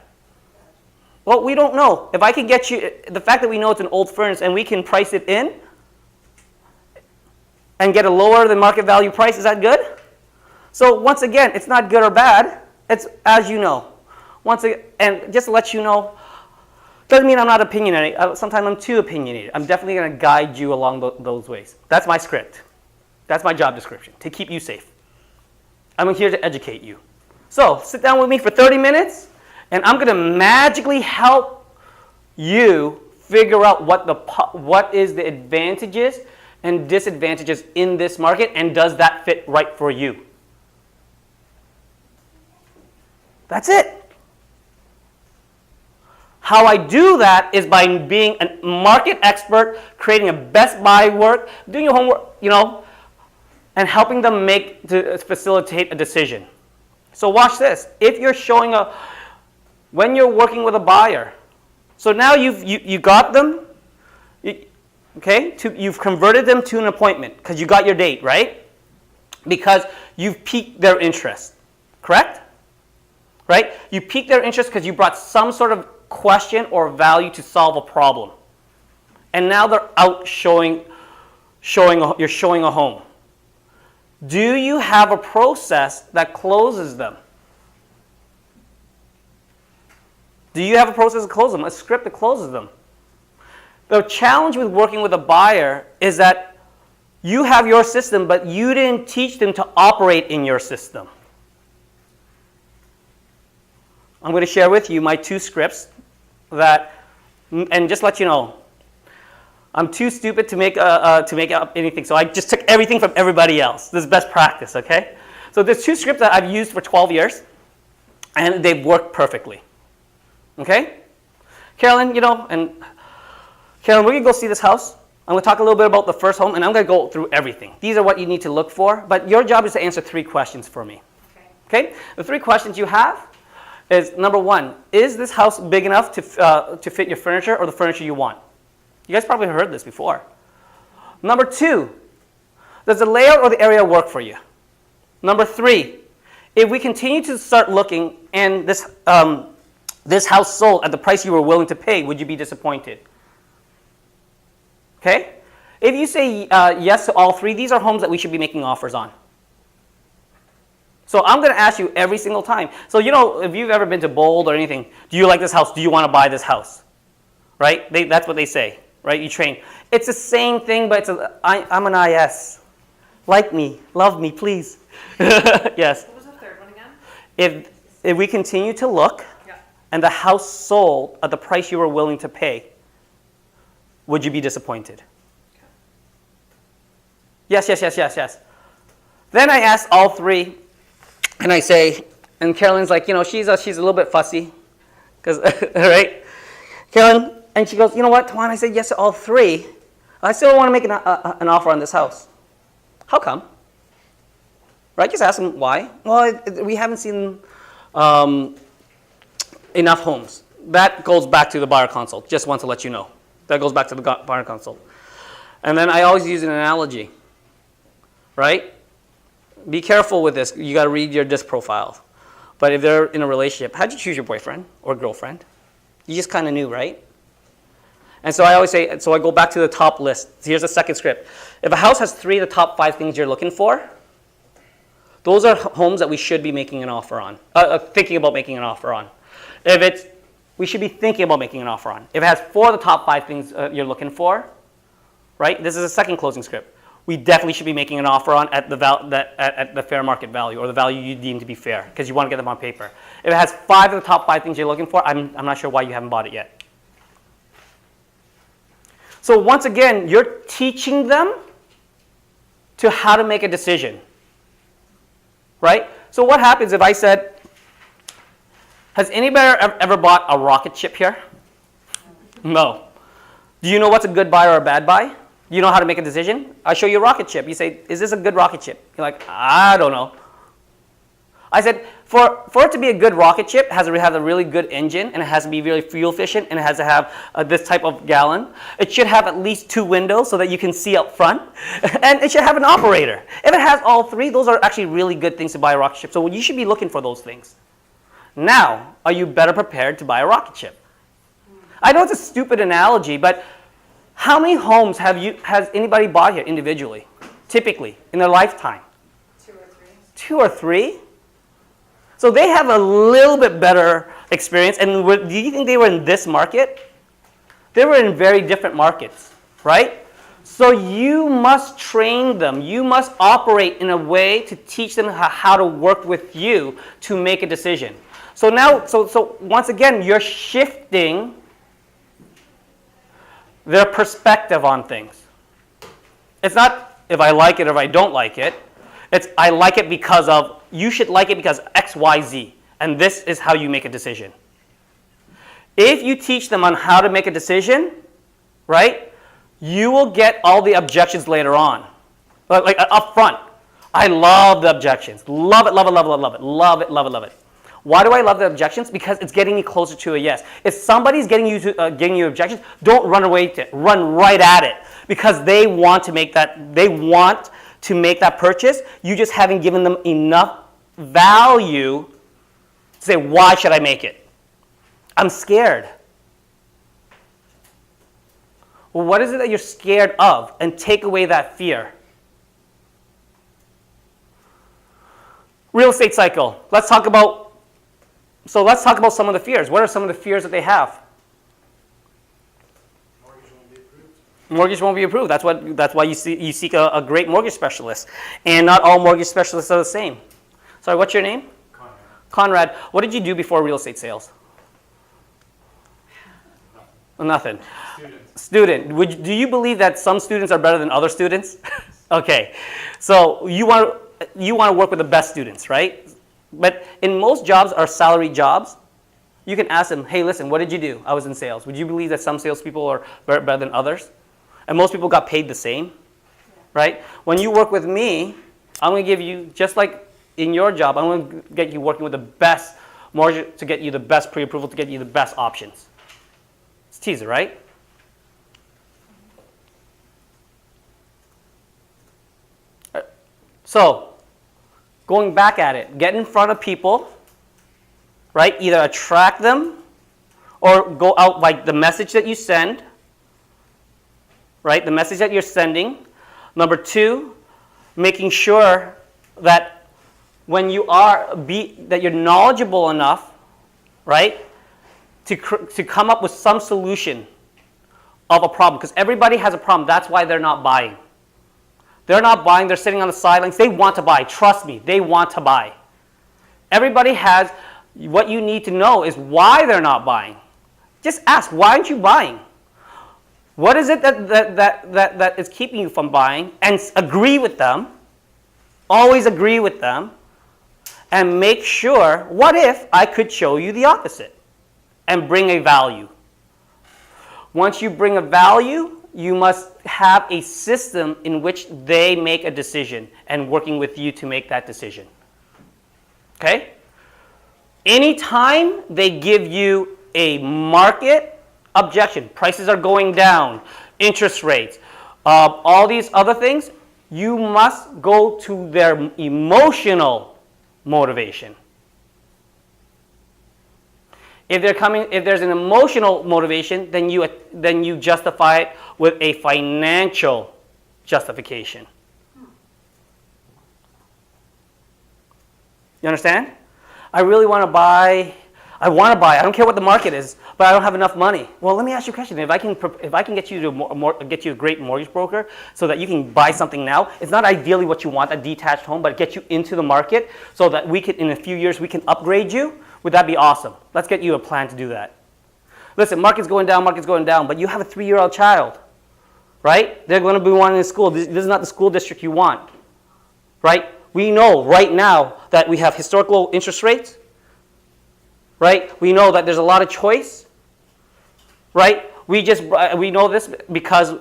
Well, we don't know. If I can get you, the fact that we know it's an old furnace and we can price it in and get a lower than market value price, is that good? So once again, it's not good or bad. It's as you know. Once again, and just to let you know, doesn't mean I'm not opinionated. Sometimes I'm too opinionated. I'm definitely going to guide you along those ways. That's my script. That's my job description, to keep you safe. I'm here to educate you. So sit down with me for 30 minutes, and I'm going to magically help you figure out what is the advantages and disadvantages in this market, and does that fit right for you. That's it. How I do that is by being a market expert, creating a best buy work, doing your homework, and helping them to facilitate a decision. So watch this. If you're when you're working with a buyer, so now you got them, you've converted them to an appointment because you got your date, right? Because you've piqued their interest, correct? Right? You piqued their interest because you brought some sort of question or value to solve a problem. And now they're out you're showing a home. Do you have a process that closes them? Do you have a process that closes them? A script that closes them? The challenge with working with a buyer is that you have your system, but you didn't teach them to operate in your system. I'm going to share with you my 2 scripts and just let you know, I'm too stupid to make up anything, so I just took everything from everybody else. This is best practice, okay? So there's 2 scripts that I've used for 12 years, and they've worked perfectly, okay? Carolyn, we're going to go see this house. I'm going to talk a little bit about the first home, and I'm going to go through everything. These are what you need to look for, but your job is to answer 3 questions for me, okay? The 3 questions you have is, number 1, is this house big enough to fit your furniture or the furniture you want? You guys probably heard this before. Number 2, Does the layout or the area work for you? Number 3, if we continue to start looking and this house sold at the price you were willing to pay, would you be disappointed? Okay? If you say yes to all 3, these are homes that we should be making offers on. So I'm going to ask you every single time. So if you've ever been to Bold or anything, do you like this house? Do you want to buy this house? Right? That's what they say, right? You train. It's the same thing, but I'm an IS. Like me, love me, please. Yes. What was the third one again? If we continue to look, Yeah. and the house sold at the price you were willing to pay, would you be disappointed? Yes. Then I ask all 3, and I say, and Carolyn's like, she's a little bit fussy, because right, Carolyn, and she goes, you know what, Tuan, I said yes to all 3. I still want to make an offer on this house. How come? Right? Just ask them why. Well, we haven't seen enough homes. That goes back to the buyer consult. Just want to let you know. That goes back to the buyer consult. And then I always use an analogy. Right? Be careful with this. You got to read your disc profile. But if they're in a relationship, how'd you choose your boyfriend or girlfriend? You just kind of knew, right? And so I always say, so I go back to the top list. Here's the second script. If a house has 3 of the top 5 things you're looking for, those are homes that we should be making an offer on, thinking about making an offer on. We should be thinking about making an offer on. If it has 4 of the top 5 things you're looking for, right? This is a second closing script. We definitely should be making an offer on at the fair market value, or the value you deem to be fair, because you want to get them on paper. If it has 5 of the top 5 things you're looking for, I'm not sure why you haven't bought it yet. So once again, you're teaching them to how to make a decision, right? So what happens if I said, has anybody ever bought a rocket ship here? No. Do you know what's a good buy or a bad buy? You know how to make a decision? I show you a rocket ship. You say, is this a good rocket ship? You're like, I don't know. I said, for it to be a good rocket ship, it has to have a really good engine, and it has to be really fuel efficient, and it has to have this type of gallon. It should have at least 2 windows so that you can see up front, and it should have an operator. If it has all 3, those are actually really good things to buy a rocket ship. So you should be looking for those things. Now, are you better prepared to buy a rocket ship? I know it's a stupid analogy, but how many homes has anybody bought here individually, typically, in their lifetime? 2 or 3. 2 or 3? So they have a little bit better experience. And do you think they were in this market? They were in very different markets, right? So you must train them. You must operate in a way to teach them how to work with you to make a decision. So now, so once again, you're shifting their perspective on things. It's not if I like it or if I don't like it. It's I like it because of, you should like it because X, Y, Z. And this is how you make a decision. If you teach them on how to make a decision, right, you will get all the objections later on. Like up front. I love the objections. Love it, love it, love it, love it, love it, love it, love it. Why do I love the objections? Because it's getting me closer to a yes. If somebody's getting you objections, don't run away to it. Run right at it, because they want to make that. They want to make that purchase. You just haven't given them enough value to say, why should I make it? I'm scared. Well, what is it that you're scared of? And take away that fear. Real estate cycle. Let's talk about some of the fears. What are some of the fears that they have? Mortgage won't be approved. Mortgage won't be approved. That's why you seek a great mortgage specialist. And not all mortgage specialists are the same. Sorry, what's your name? Conrad. Conrad. What did you do before real estate sales? Nothing. Student. Do you believe that some students are better than other students? Okay. So you want to work with the best students, right? But in most jobs are salary jobs. You can ask them, hey, listen, what did you do? I was in sales. Would you believe that some salespeople are better than others? And most people got paid the same, right? When you work with me, I'm going to give you, just like in your job, I'm going to get you working with the best mortgage to get you the best pre-approval, to get you the best options. It's teaser, right? So, going back at it, get in front of people, right? Either attract them or go out like the message that you send, right? The message that you're sending. Number 2, making sure that when you are, that you're knowledgeable enough, right? To come up with some solution of a problem. Because everybody has a problem. That's why they're not buying. They're not buying. They're sitting on the sidelines. They want to buy. Trust me. They want to buy. Everybody has, what you need to know is why they're not buying. Just ask, why aren't you buying? What is it that is keeping you from buying? And agree with them. Always agree with them. And make sure, what if I could show you the opposite? And bring a value. Once you bring a value, you must have a system in which they make a decision and working with you to make that decision. Okay? Anytime they give you a market objection, prices are going down, interest rates, all these other things, you must go to their emotional motivation. If there's an emotional motivation, then you justify it with a financial justification. You understand? I really want to buy. I don't care what the market is, but I don't have enough money. Well, let me ask you a question. If I can get you to get you a great mortgage broker so that you can buy something now, it's not ideally what you want, a detached home, but get you into the market so that we can, in a few years, we can upgrade you. Would that be awesome? Let's get you a plan to do that. Listen, market's going down, but you have a 3-year-old child, right? They're going to be wanting in school. This is not the school district you want, right? We know right now that we have historical interest rates, right? We know that there's a lot of choice, right? We know this because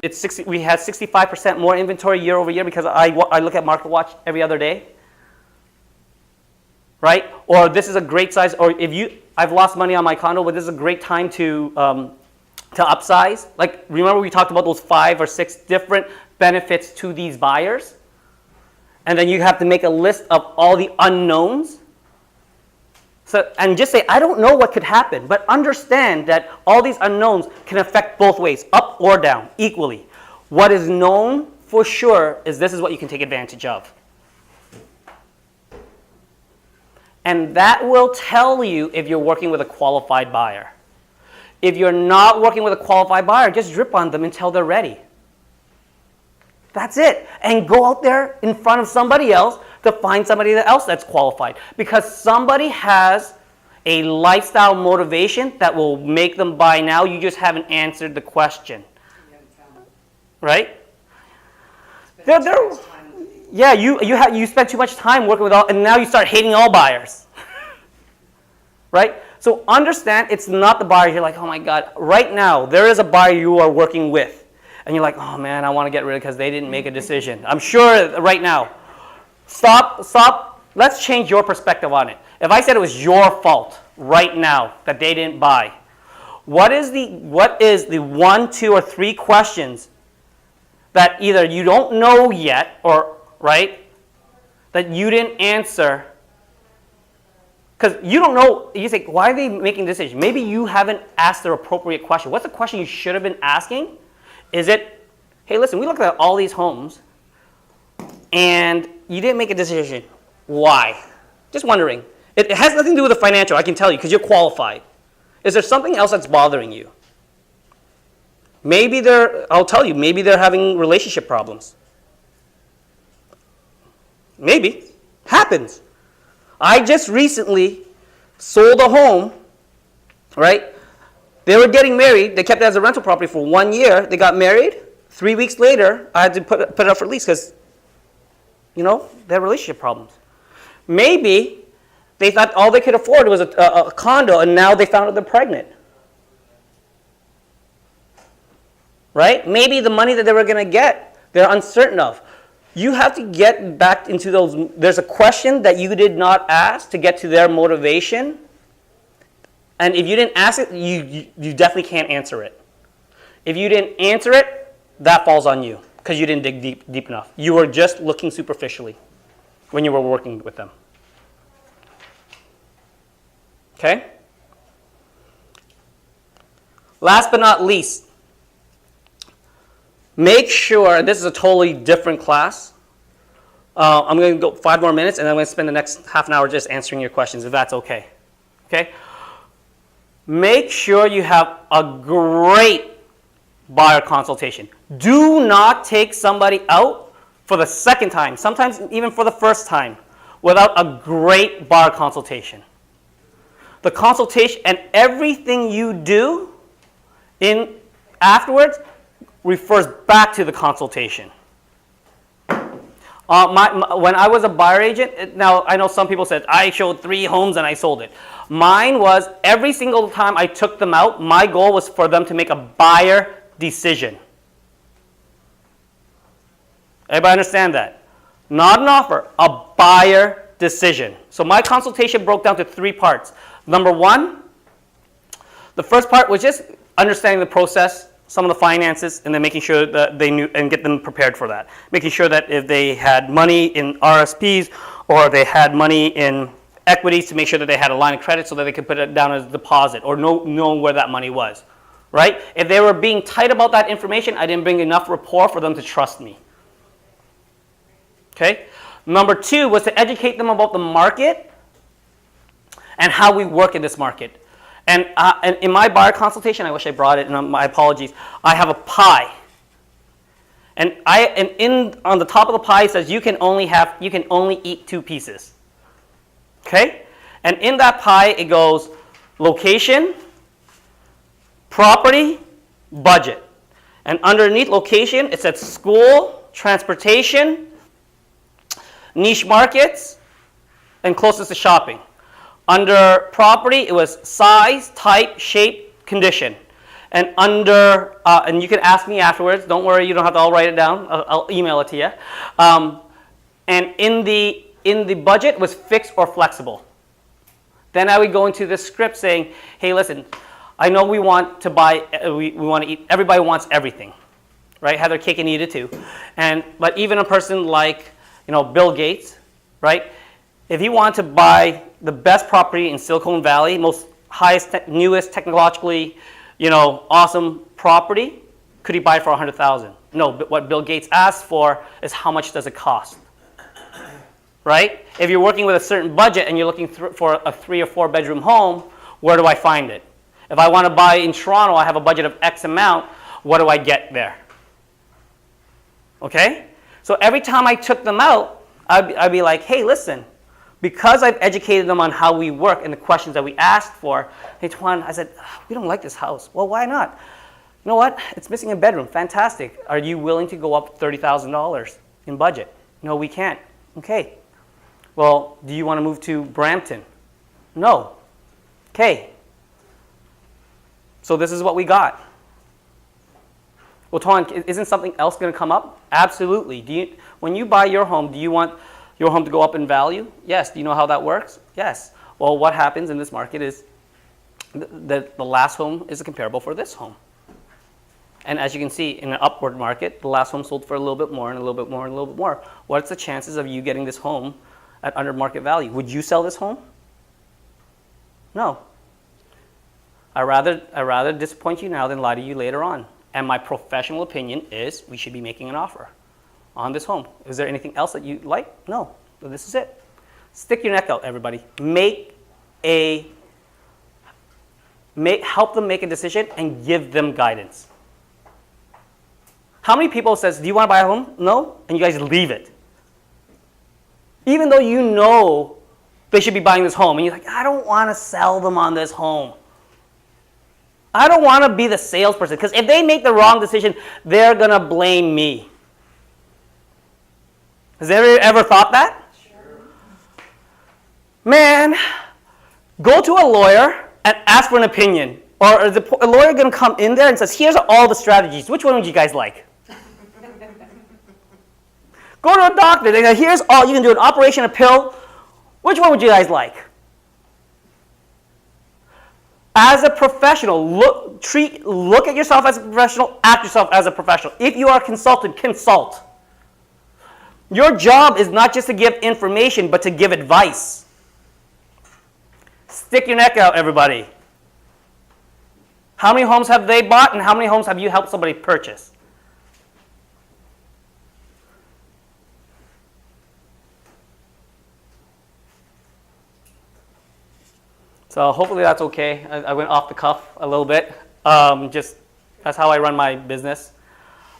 we have 65% more inventory year over year because I look at Market Watch every other day. Right? Or this is a great size, or I've lost money on my condo, but this is a great time to upsize. Like, remember we talked about those 5 or 6 different benefits to these buyers? And then you have to make a list of all the unknowns. So, and just say, I don't know what could happen, but understand that all these unknowns can affect both ways, up or down, equally. What is known for sure is this is what you can take advantage of. And that will tell you if you're working with a qualified buyer. If you're not working with a qualified buyer, just drip on them until they're ready. That's it. And go out there in front of somebody else to find somebody else that's qualified. Because somebody has a lifestyle motivation that will make them buy now. You just haven't answered the question. Right? Yeah, you spend too much time working with all, and now you start hating all buyers. Right? So understand it's not the buyer. You're like, oh my God, right now there is a buyer you are working with. And you're like, oh man, I want to get rid of it because they didn't make a decision. I'm sure right now. Stop. Let's change your perspective on it. If I said it was your fault right now that they didn't buy, what is the 1, 2, or 3 questions that either you don't know yet, or right, that you didn't answer? Because you don't know, you say, why are they making this decision? Maybe you haven't asked the appropriate question. What's the question you should have been asking? Is it, hey, listen, we looked at all these homes, and you didn't make a decision. Why? Just wondering. It has nothing to do with the financial, I can tell you, because you're qualified. Is there something else that's bothering you? Maybe I'll tell you, maybe they're having relationship problems. Maybe. Happens. I just recently sold a home, right? They were getting married. They kept it as a rental property for 1 year. They got married. 3 weeks later, I had to put it up for lease because, they had relationship problems. Maybe they thought all they could afford was a condo, and now they found out they're pregnant. Right? Maybe the money that they were going to get, they're uncertain of. You have to get back into those. There's a question that you did not ask to get to their motivation. And if you didn't ask it, you definitely can't answer it. If you didn't answer it, that falls on you because you didn't dig deep enough. You were just looking superficially. when you were working with them. Okay? Last but not least, make sure, this is a totally different class. I'm going to go 5 more minutes, and I'm going to spend the next half an hour just answering your questions, if that's okay. Okay? Make sure you have a great buyer consultation. Do not take somebody out for the second time, sometimes even for the first time, without a great buyer consultation. The consultation and everything you do in afterwards refers back to the consultation. When I was a buyer agent, now I know some people said, I showed 3 homes and I sold it. Mine was every single time I took them out, my goal was for them to make a buyer decision. Everybody understand that? Not an offer, a buyer decision. So my consultation broke down to 3 parts. Number 1, the first part was just understanding the process, some of the finances, and then making sure that they knew and get them prepared for that. Making sure that if they had money in RSPs or they had money in equities, to make sure that they had a line of credit so that they could put it down as a deposit or know where that money was, right? If they were being tight about that information, I didn't bring enough rapport for them to trust me. Okay? Number 2 was to educate them about the market and how we work in this market. And in my buyer consultation, I wish I brought it, and my apologies, I have a pie. And on the top of the pie it says you can only eat 2 pieces. Okay? And in that pie it goes location, property, budget. And underneath location it says school, transportation, niche markets, and closest to shopping. Under property, it was size, type, shape, condition. And under, and you can ask me afterwards. Don't worry, you don't have to all write it down. I'll email it to you. And in the budget was fixed or flexible. Then I would go into the script saying, hey, listen, I know we want to buy, we want to eat, everybody wants everything, right? Have their cake and eat it too. But even a person like, Bill Gates, right? If he wanted to buy the best property in Silicon Valley, most highest, newest, technologically, awesome property, could he buy it for $100,000? No, but what Bill Gates asked for is how much does it cost, right? If you're working with a certain budget and you're looking for a 3 or 4 bedroom home, where do I find it? If I want to buy in Toronto, I have a budget of X amount, what do I get there? Okay? So every time I took them out, I'd be like, hey, listen, because I've educated them on how we work and the questions that we asked for, hey, Tuan, I said, we don't like this house. Well, why not? You know what? It's missing a bedroom. Fantastic. Are you willing to go up $30,000 in budget? No, we can't. Okay. Well, do you want to move to Brampton? No. Okay. So this is what we got. Well, Tuan, isn't something else going to come up? Absolutely. When you buy your home, do you want your home to go up in value? Yes. Do you know how that works? Yes. Well, what happens in this market is the last home is comparable for this home. And as you can see, in an upward market, the last home sold for a little bit more and a little bit more and a little bit more. What's the chances of you getting this home at under market value? Would you sell this home? No. I rather disappoint you now than lie to you later on. And my professional opinion is we should be making an offer on this home. Is there anything else that you like? No. So this is it. Stick your neck out, everybody. Help them make a decision and give them guidance. How many people says, do you want to buy a home? No? And you guys leave it. Even though you know they should be buying this home. And you're like, I don't want to sell them on this home. I don't want to be the salesperson. Because if they make the wrong decision, they're going to blame me. Has anyone ever thought that? Sure. Man, go to a lawyer and ask for an opinion. Or is a lawyer going to come in there and says, here's all the strategies. Which one would you guys like? Go to a doctor. They go, here's all. You can do an operation, a pill. Which one would you guys like? As a professional, look at yourself as a professional, act yourself as a professional. If you are a consultant, consult. Your job is not just to give information, but to give advice. Stick your neck out, everybody. How many homes have they bought, and how many homes have you helped somebody purchase? So hopefully that's okay. I went off the cuff a little bit. Just that's how I run my business.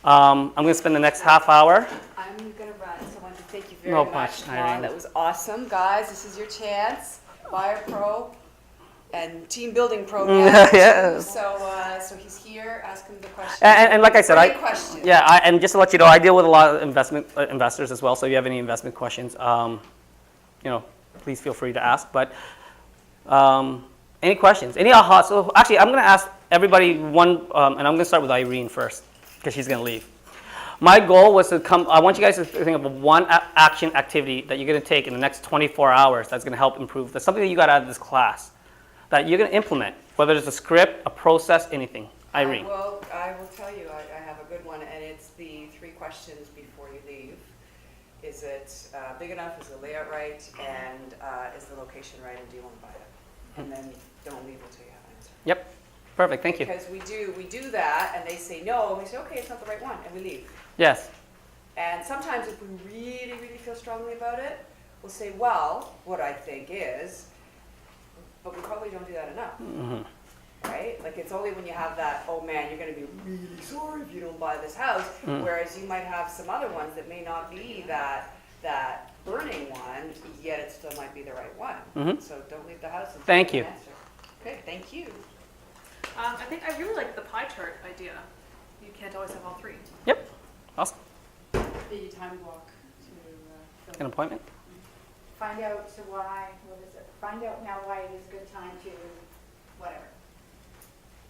I'm going to spend the next half hour. I'm gonna run, so I want to thank you very No much, problem, Tuan. Irene. That was awesome, guys. This is your chance. Buyer Pro and Team Building Pro. now. Yes. So he's here. Ask him the question. And like I said, Great question. and just to let you know, I deal with a lot of investors as well. So if you have any investment questions, please feel free to ask. But any questions? Any aha? So actually, I'm going to ask everybody one, and I'm going to start with Irene first because she's going to leave. My goal was to come. I want you guys to think of one action activity that you're going to take in the next 24 hours that's going to help improve. That's something that you got out of this class that you're going to implement, whether it's a script, a process, anything. Irene. I will tell you, I have a good one, and it's the 3 questions before you leave. Is it big enough? Is the layout right? And is the location right? And do you want to buy it? And then don't leave until you have an answer. Yep. Perfect. Thank you. Because we do that, and they say no, and we say, okay, it's not the right one, and we leave. Yes. And sometimes if we really, really feel strongly about it, we'll say, well, what I think is, but we probably don't do that enough. Mm-hmm. Right? Like it's only when you have that, oh man, you're going to be really sorry if you don't buy this house. Whereas you might have some other ones that may not be that burning one, yet it still might be the right one. Mhm. So don't leave the house until Thank you you. have an answer. Okay, thank you. I think I really like the pie chart idea. You can't always have all 3. Yep. Awesome. The time block to An appointment. find out find out now why it is a good time to whatever.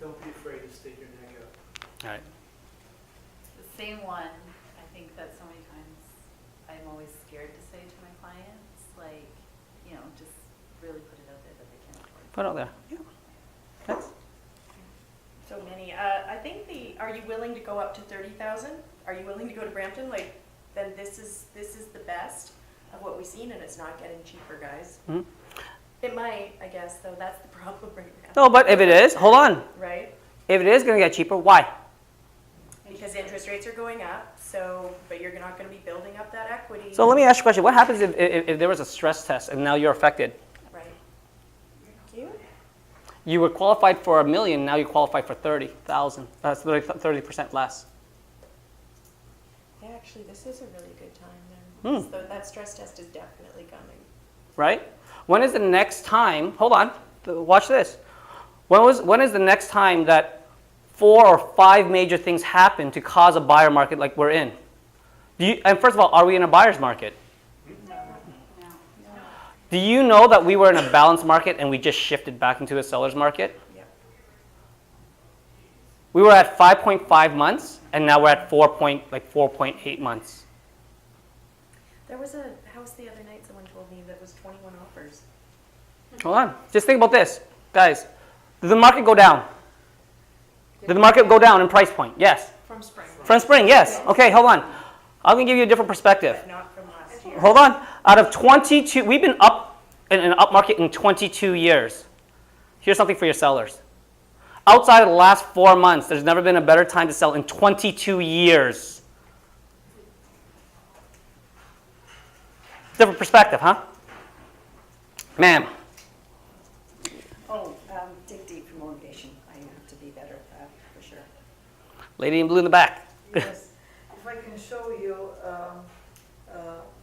Don't be afraid to stick your neck out. All right. The same one, I think that so many times I'm always scared to say to my clients, like, just really put it out there that they can't afford. Put it out there. Yeah. Next. So many. I think are you willing to go up to 30,000? Are you willing to go to Brampton? Like, then this is the best of what we've seen, and it's not getting cheaper, guys. Mm-hmm. It might, I guess, though. That's the problem right now. No, but if it is, hold on. Right? If it is going to get cheaper, why? Because interest rates are going up, but you're not going to be building up that equity. So let me ask you a question. What happens if there was a stress test and now you're affected? Right. Thank you. You were qualified for $1 million, now you qualify for 30,000. That's 30% less. Yeah, actually, this is a really good time then. Hmm. So that stress test is definitely coming. Right? When is the next time, hold on, watch this. When is the next time that 4 or 5 major things happen to cause a buyer market like we're in? And first of all, are we in a buyer's market? No. Do you know that we were in a balanced market and we just shifted back into a seller's market? Yep. We were at 5.5 months and now we're at 4.8 months. There was a house the other night someone told me that was 21 offers. Hold on. Just think about this. Guys, did the market go down? Did the market go down in price point? Yes. From spring. From spring, yes. Okay, hold on. I'm going to give you a different perspective. But not from last year. Hold on. Out of 22, we've been up in an up market in 22 years. Here's something for your sellers. Outside of the last 4 months, there's never been a better time to sell in 22 years. Different perspective, huh? Ma'am. Dig deep for motivation. I have to be better at that, for sure. Lady in blue in the back. Yes, if I can show you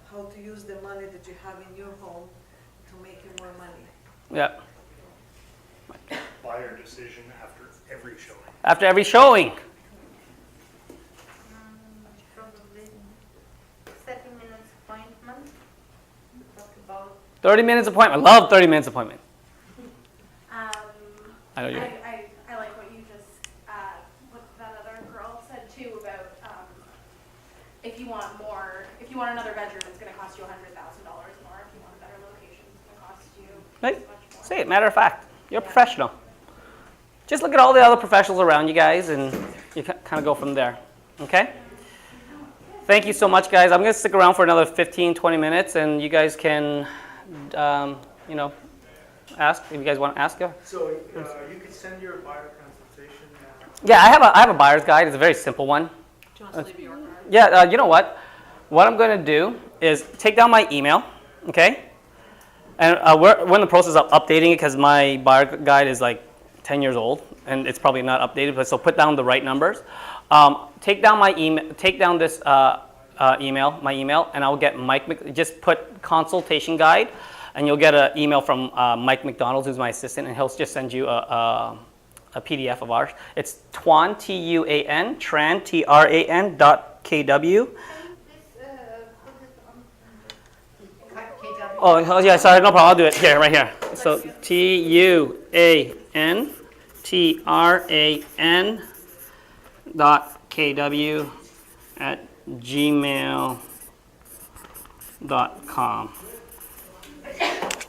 how to use the money that you have in your home to make you more money. Yeah. Buyer decision after every showing. After every showing. Probably 30 minutes appointment. Talk about 30 minutes appointment. Love 30 minutes appointment. I know you're. I like what you just, what that other girl said too about if you want another bedroom, it's going to cost you $100,000 more. If you want a better location, it's going to cost you Right. this much more. Say it, matter of fact. You're a professional. Just look at all the other professionals around you guys and you kind of go from there. Okay? thank you so much, guys. I'm going to stick around for another 15, 20 minutes, and you guys can, you know, ask if you guys want to ask. So you could send your buyer consultation. Yeah, I have a buyer's guide. It's a very simple one. Do you want to leave your card? Yeah, you know what? What I'm going to do is take down my email, okay? And we're in the process of updating it because my buyer guide is like 10 years old, and it's probably not updated. But so put down the right numbers. Take down my email. Take down this email, my email, and I'll get Mike. Just put consultation guide, and you'll get an email from Mike McDonald, who's my assistant, and he'll just send you a PDF of ours. It's Tuan, Tuan, Tran, Tran .kw. Oh yeah, sorry, no problem. I'll do it here, right here. So TUAN TRAN .kw at gmail.com.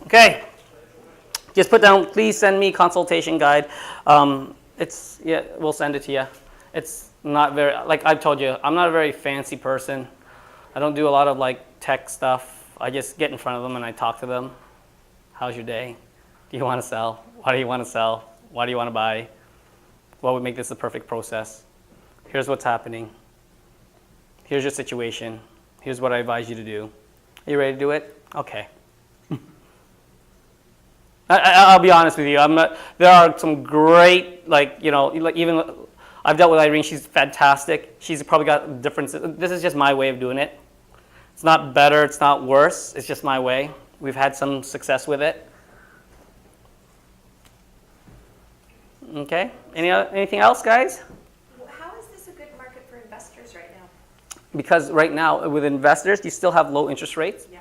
Okay. Just put down, please send me consultation guide. Yeah, we'll send it to you. It's not very, like I've told you, I'm not a very fancy person. I don't do a lot of like tech stuff. I just get in front of them and I talk to them. How's your day? Do you want to sell? Why do you want to sell? Why do you want to buy? What would make this the perfect process? Here's what's happening. Here's your situation. Here's what I advise you to do. Are you ready to do it? Okay. I'll be honest with you. There are some great, like, you know, like even I've dealt with Irene. She's fantastic. She's probably got differences. This is just my way of doing it. It's not better. It's not worse. It's just my way. We've had some success with it. Okay. Anything else, guys? How is this a good market for investors right now? Because right now, with investors, you still have low interest rates. Yeah.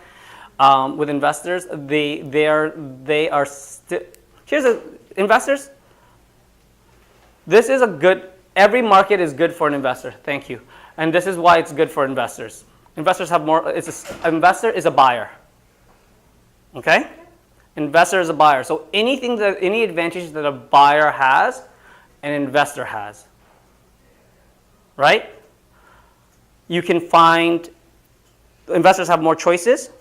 With investors, they are still. Investors. This is a good. Every market is good for an investor. Thank you. And this is why it's good for investors. Investors have more. Investor is a buyer. Okay. Investor is a buyer. So any advantage that a buyer has, an investor has. Right? You can find. Investors have more choices.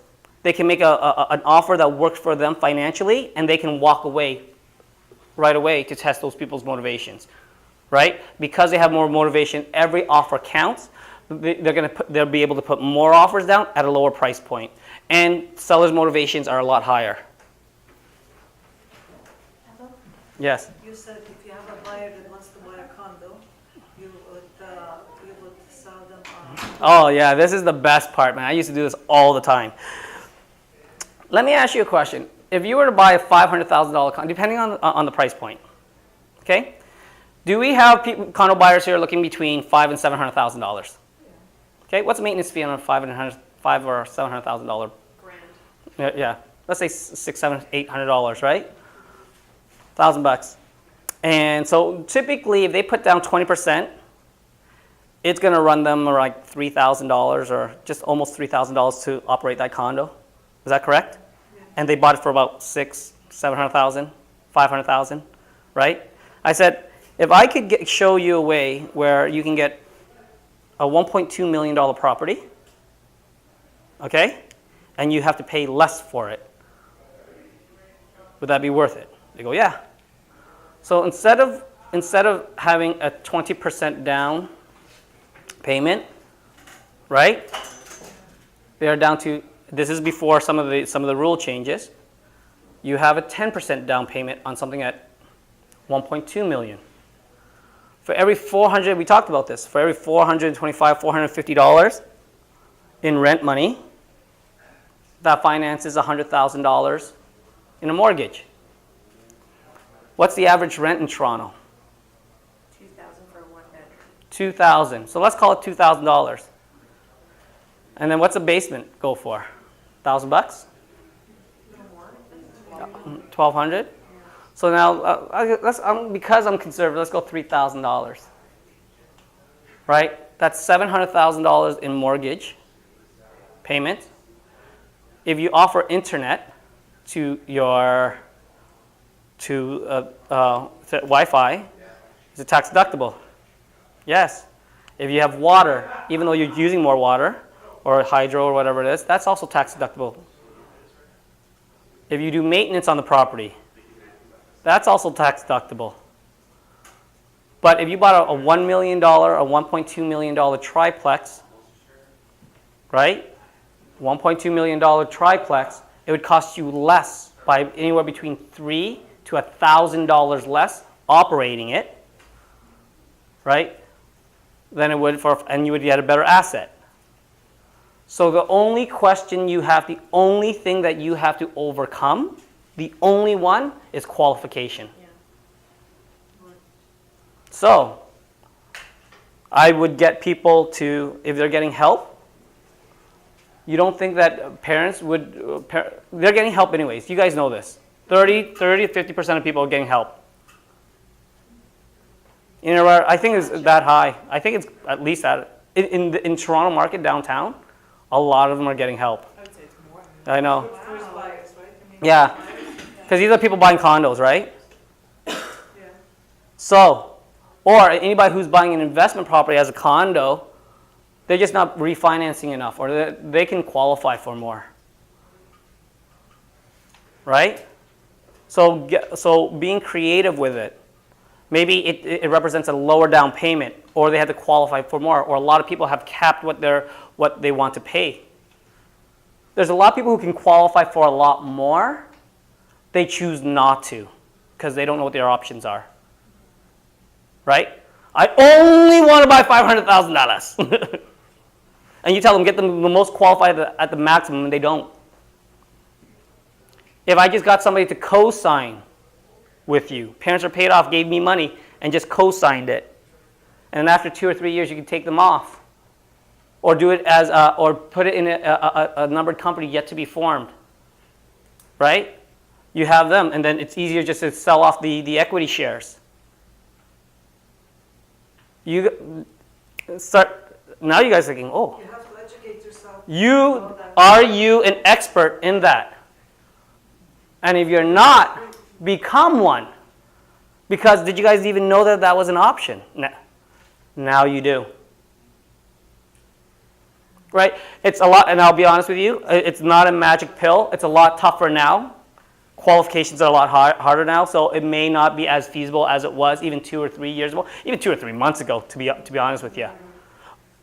They can make an offer that works for them financially, and they can walk away right away to test those people's motivations, right? Because they have more motivation, every offer counts. They'll be able to put more offers down at a lower price point, and sellers' motivations are a lot higher. Hello? Yes. You said if you have a buyer that wants to buy a condo, you would sell them. Oh yeah, this is the best part, man. I used to do this all the time. Let me ask you a question. If you were to buy a $500,000 condo, depending on the price point, okay? Do we have condo buyers here looking between $500,000 and $700,000? Okay, what's the maintenance fee on a $500,000 or $700,000? Grand. Yeah, let's say $600, $700, $800, right? $1,000. And so typically, if they put down 20%, it's going to run them like $3,000 or just almost $3,000 to operate that condo. Is that correct? Yeah. And they bought it for about $600,000, $700,000, $500,000, right? I said, if I could show you a way where you can get a $1.2 million property, okay, and you have to pay less for it, would that be worth it? They go, yeah. So instead of having a 20% down payment, right? They are down to. This is before some of the rule changes. You have a 10% down payment on something at $1.2 million. For every $400, we talked about this. For every $425, $450 in rent money, that finances $100,000 in a mortgage. What's the average rent in Toronto? $2,000 for one bedroom. $2,000. So let's call it $2,000. And then what's a basement go for? $1,000 bucks? $1,200. So now, because I'm conservative, let's go $3,000. Right? That's $700,000 in mortgage payment. If you offer internet to your Wi-Fi, is it tax deductible? Yes. If you have water, even though you're using more water, or hydro or whatever it is, that's also tax deductible. If you do maintenance on the property, that's also tax deductible. But if you bought a $1 million or $1.2 million triplex, right? $1.2 million triplex, it would cost you less by anywhere between $3,000 to $1,000 less operating it, right? Than it would and you would get a better asset. So the only question you have, the only thing that you have to overcome, the only one is qualification. So I would get people to, if they're getting help, you don't think that parents would, they're getting help anyways. You guys know this. 30 to 50% of people are getting help. You know, I think it's that high. I think it's at least that. In Toronto market downtown, a lot of them are getting help. I would say it's more. I know. First buyers, right? I mean, Yeah. buyers, Because these are people buying condos, right? yeah. So, or anybody who's buying an investment property as a condo, they're just not refinancing enough, or they can qualify for more. Right? So being creative with it. Maybe it represents a lower down payment, or they have to qualify for more, or a lot of people have capped what they want to pay. There's a lot of people who can qualify for a lot more. They choose not to because they don't know what their options are. Right? I only want to buy $500,000. And you tell them, get them the most qualified at the maximum, and they don't. If I just got somebody to co-sign with you, parents are paid off, gave me money, and just co-signed it, and then after 2 or 3 years, you can take them off. Or do it as, or put it in a numbered company yet to be formed. Right? You have them, and then it's easier just to sell off the equity shares. You start, now you guys are thinking, oh, You have to educate yourself. are you an expert in that? And if you're not, become one. Because did you guys even know that that was an option? Now you do. Right? It's a lot, and I'll be honest with you, it's not a magic pill. It's a lot tougher now. Qualifications are a lot harder now, so it may not be as feasible as it was even 2 or 3 years ago, even 2 or 3 months ago, to be honest with you.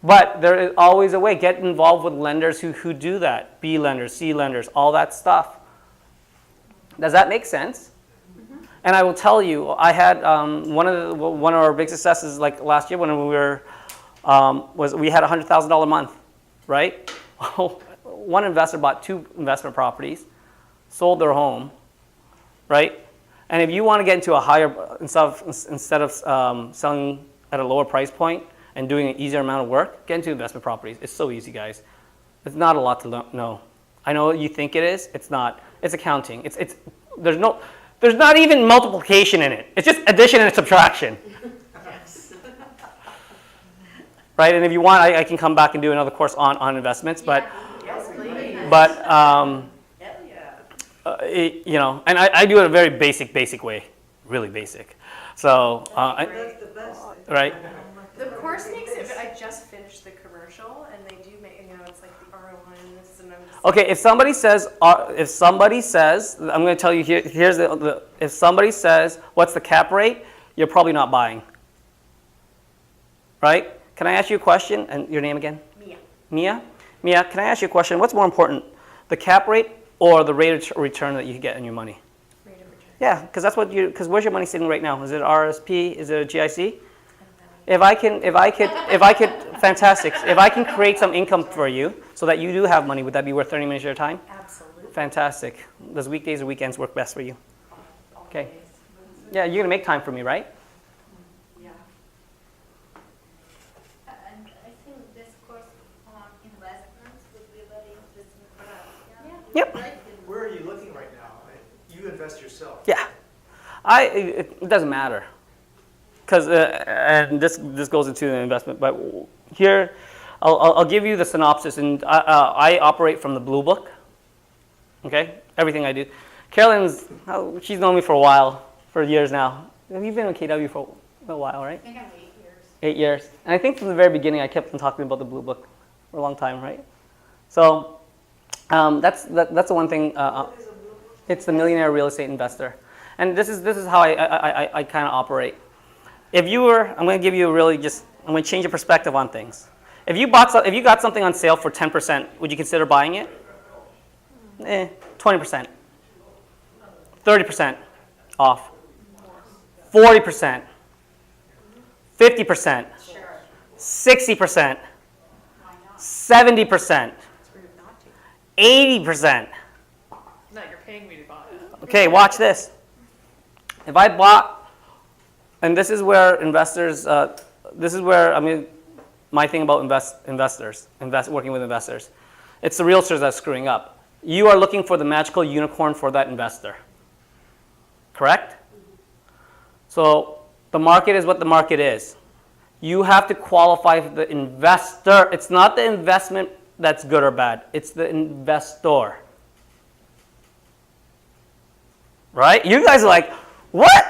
But there is always a way. Get involved with lenders who do that. B lenders, C lenders, all that stuff. Does that make sense? Mm-hmm. And I will tell you, I had one of our big successes like last year when we were we had $100,000 a month, right? One investor bought 2 investment properties, sold their home, right? And if you want to get into a higher, instead of selling at a lower price point and doing an easier amount of work, get into investment properties. It's so easy, guys. It's not a lot to know. I know you think it is. It's not. It's accounting. There's not even multiplication in it. It's just addition and subtraction. Yes. Right? And if you want, I can come back and do another course on investments. But Yes, please. but Hell yeah. you know, and I do it a very basic way, really basic. So That's the best. right. The course makes it, but I just finished the commercial, and they do make, you know, it's like the ROI and this, and I'm just. Okay, if somebody says, I'm going to tell you here's if somebody says, what's the cap rate? You're probably not buying. Right? Can I ask you a question? And your name again? Mia. Mia, can I ask you a question? What's more important, the cap rate or the rate of return that you get on your money? Rate of return. Yeah, because where's your money sitting right now? Is it RSP? Is it a GIC? If I could, fantastic. If I can create some income for you so that you do have money, would that be worth 30 minutes of your time? Absolutely. Fantastic. Does weekdays or weekends work best for you? Okay. Always. Yeah, you're gonna make time for me, right? Yeah. And I think this course on investments would be very interesting for us. Yep. Where are you looking right now? You invest yourself. Yeah. It doesn't matter. Because and this goes into the investment, but here I'll give you the synopsis, and I operate from the Blue Book. Okay, everything I do. Carolyn's she's known me for a while, for years now. Have you been on KW for a while, right? I think I'm 8 years. 8 years. And I think from the very beginning, I kept on talking about the Blue Book for a long time, right? So that's the one thing. It's the Millionaire Real Estate Investor. And this is how I kind of operate. If you were, I'm going to give you a really just, I'm going to change your perspective on things. If you got something on sale for 10%, would you consider buying it? 20%. 30% off. 40%. 50%. 60%. 70%. 80%. No, you're paying me to buy it. Okay, watch this. If I bought, and this is where investors, this is where, I mean, my thing about working with investors. It's the realtors that's screwing up. You are looking for the magical unicorn for that investor. Correct? So the market is what the market is. You have to qualify for the investor. It's not the investment that's good or bad. It's the investor. Right? You guys are like, what?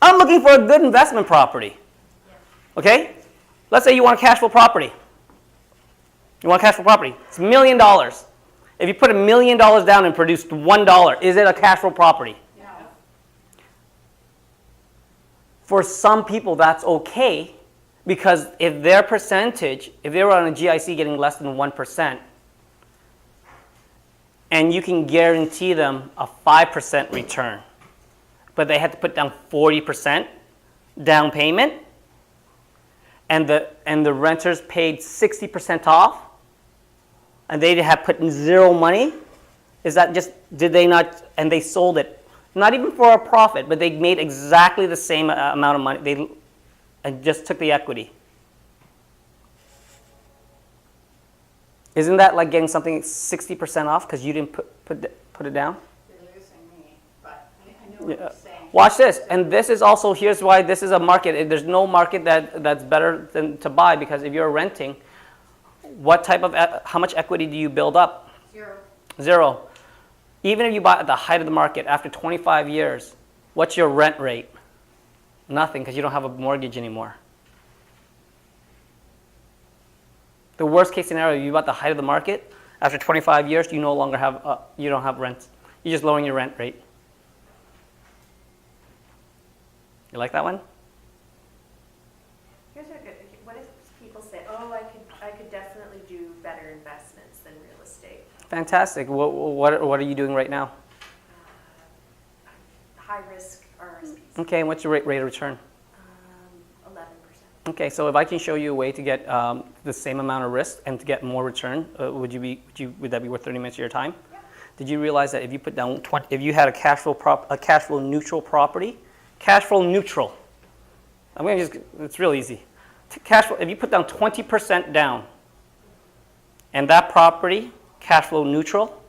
I'm looking for a good investment property. Okay? Let's say you want a cash flow property. You want a cash flow property. It's $1 million. If you put $1 million down and produced $1, is it a cash flow property? No. For some people, that's okay, because if their percentage, if they were on a GIC getting less than 1%, and you can guarantee them a 5% return, but they had to put down 40% down payment, and the renters paid 60% off, and they had put in zero money, is that just, did they not, and they sold it, not even for a profit, but they made exactly the same amount of money, and just took the equity. Isn't that like getting something 60% off because you didn't put it down? You're losing me, but I know what you're saying. Watch this, and this is also, here's why this is a market. There's no market that's better than to buy, because if you're renting, what type of, how much equity do you build up? Zero. Even if you buy at the height of the market, after 25 years, what's your rent rate? Nothing, because you don't have a mortgage anymore. The worst case scenario, you bought the height of the market, after 25 years, you no longer have, you don't have rent. You're just lowering your rent rate. You like that one? Here's a good, what if people say, oh, I could definitely do better investments than real estate? Fantastic. What are you doing right now? High risk RSPs. Okay, and what's your rate of return? 11%. Okay, so if I can show you a way to get the same amount of risk and to get more return, would that be worth 30 minutes of your time? Yeah. Did you realize that if you put down if you had a cash flow neutral property, cash flow neutral. I'm going to it's real easy. Cash flow, if you put down 20% down, and that property cash flow neutral,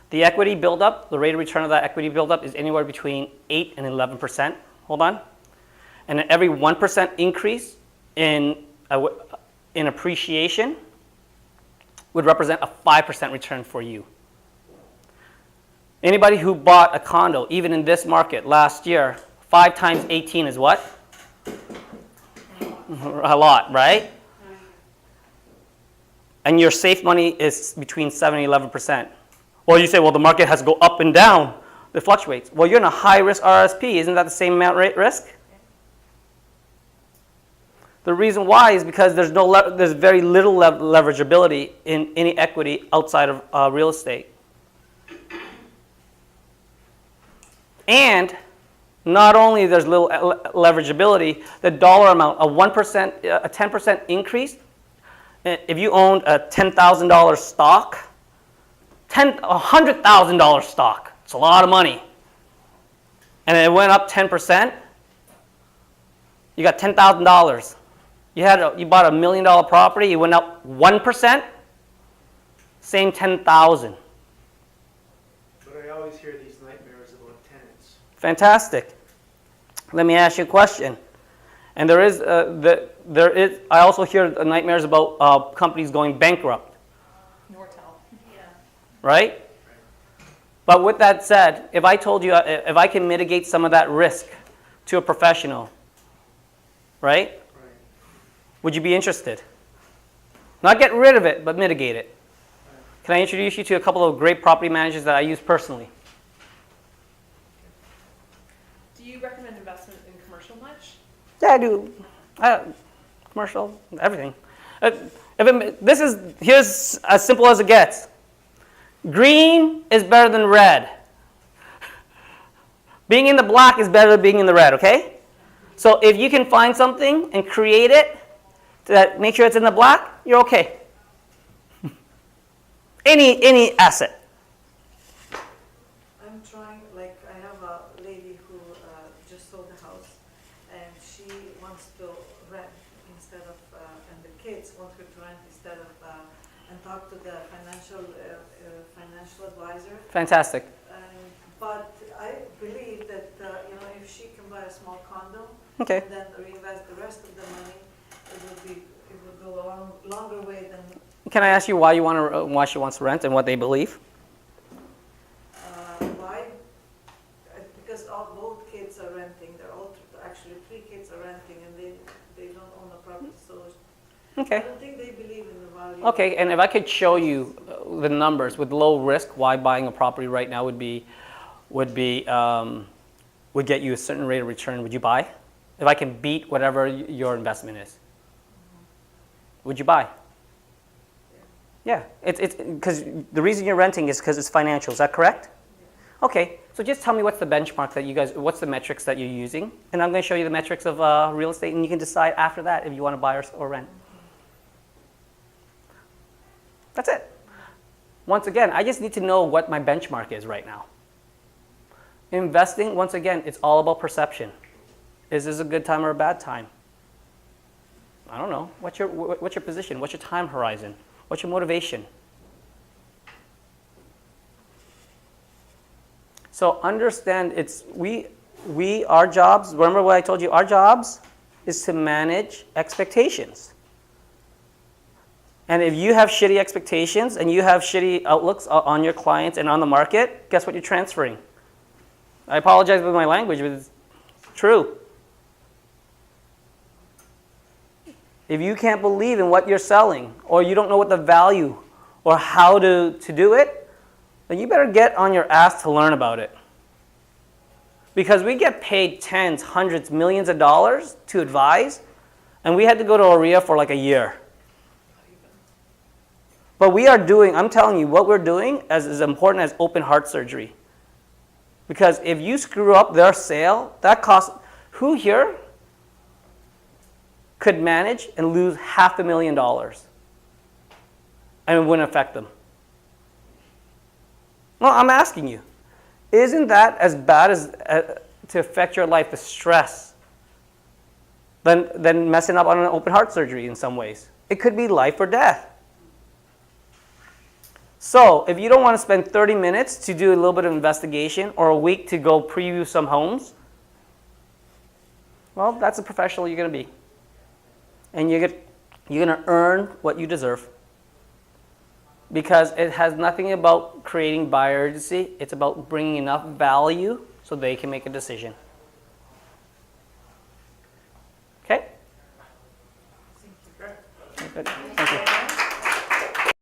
the equity buildup, the rate of return of that equity buildup is anywhere between 8 and 11%. Hold on. And every 1% increase in appreciation would represent a 5% return for you. Anybody who bought a condo, even in this market last year, 5 times 18 is what? A lot, right? And your safe money is between 7 and 11%. Well, you say, well, the market has to go up and down. It fluctuates. Well, you're in a high-risk RSP. Isn't that the same amount rate risk? The reason why is because there's very little leverageability in any equity outside of real estate. And not only there's little leverageability, the dollar amount, a 10% increase, if you owned a $10,000 stock, $100,000 stock, it's a lot of money, and it went up 10%, you got $10,000. You bought $1 million property, you went up 1%, same 10,000. But I always hear these nightmares about tenants. Fantastic. Let me ask you a question. And I also hear nightmares about companies going bankrupt. Nortel. Yeah. Right? But with that said, if I told you, if I can mitigate some of that risk to a professional, right? Would you be interested? Not get rid of it, but mitigate it. Can I introduce you to a couple of great property managers that I use personally? Do you recommend investment in commercial much? Yeah, I do. Commercial, everything. Here's as simple as it gets. Green is better than red. Being in the black is better than being in the red, okay? So if you can find something and create it, to make sure it's in the black, you're okay. Any asset. I'm trying, like, I have a lady who just sold the house, and she wants to rent instead of, and the kids want her to rent instead of, and talk to the financial advisor. Fantastic. But I believe that, if she can buy a small condo, Okay. and then reinvest the rest of the money, it would go a longer way than Can I ask you why she wants to rent and what they believe? why? Because both kids are renting. They're all actually 3 kids are renting, and they don't own a property. So I Okay. don't think they believe in the value. Okay, and if I could show you the numbers with low risk, why buying a property right now would get you a certain rate of return, would you buy? If I can beat whatever your investment is, would you buy? Yeah, it's because the reason you're renting is because it's financial. Is that correct? Okay, so just tell me what's the benchmark that you guys, what's the metrics that you're using, and I'm going to show you the metrics of real estate, and you can decide after that if you want to buy or rent. That's it. Once again, I just need to know what my benchmark is right now. Investing, once again, it's all about perception. Is this a good time or a bad time? I don't know. What's your position? What's your time horizon? What's your motivation? So understand our jobs, remember what I told you, our jobs is to manage expectations. And if you have shitty expectations and you have shitty outlooks on your clients and on the market, guess what you're transferring? I apologize with my language, but it's true. If you can't believe in what you're selling, or you don't know what the value or how to do it, then you better get on your ass to learn about it. Because we get paid tens, hundreds, millions of dollars to advise, and we had to go to OREA for like a year. But we are doing, I'm telling you, what we're doing is as important as open heart surgery. Because if you screw up their sale, that costs, who here could manage and lose $500,000 and it wouldn't affect them? Well, I'm asking you, isn't that as bad as to affect your life, the stress, than messing up on an open heart surgery in some ways? It could be life or death. So if you don't want to spend 30 minutes to do a little bit of investigation or a week to go preview some homes, well, that's a professional you're going to be. And you're going to earn what you deserve. Because it has nothing about creating buyer urgency. It's about bringing enough value so they can make a decision. Okay? Good.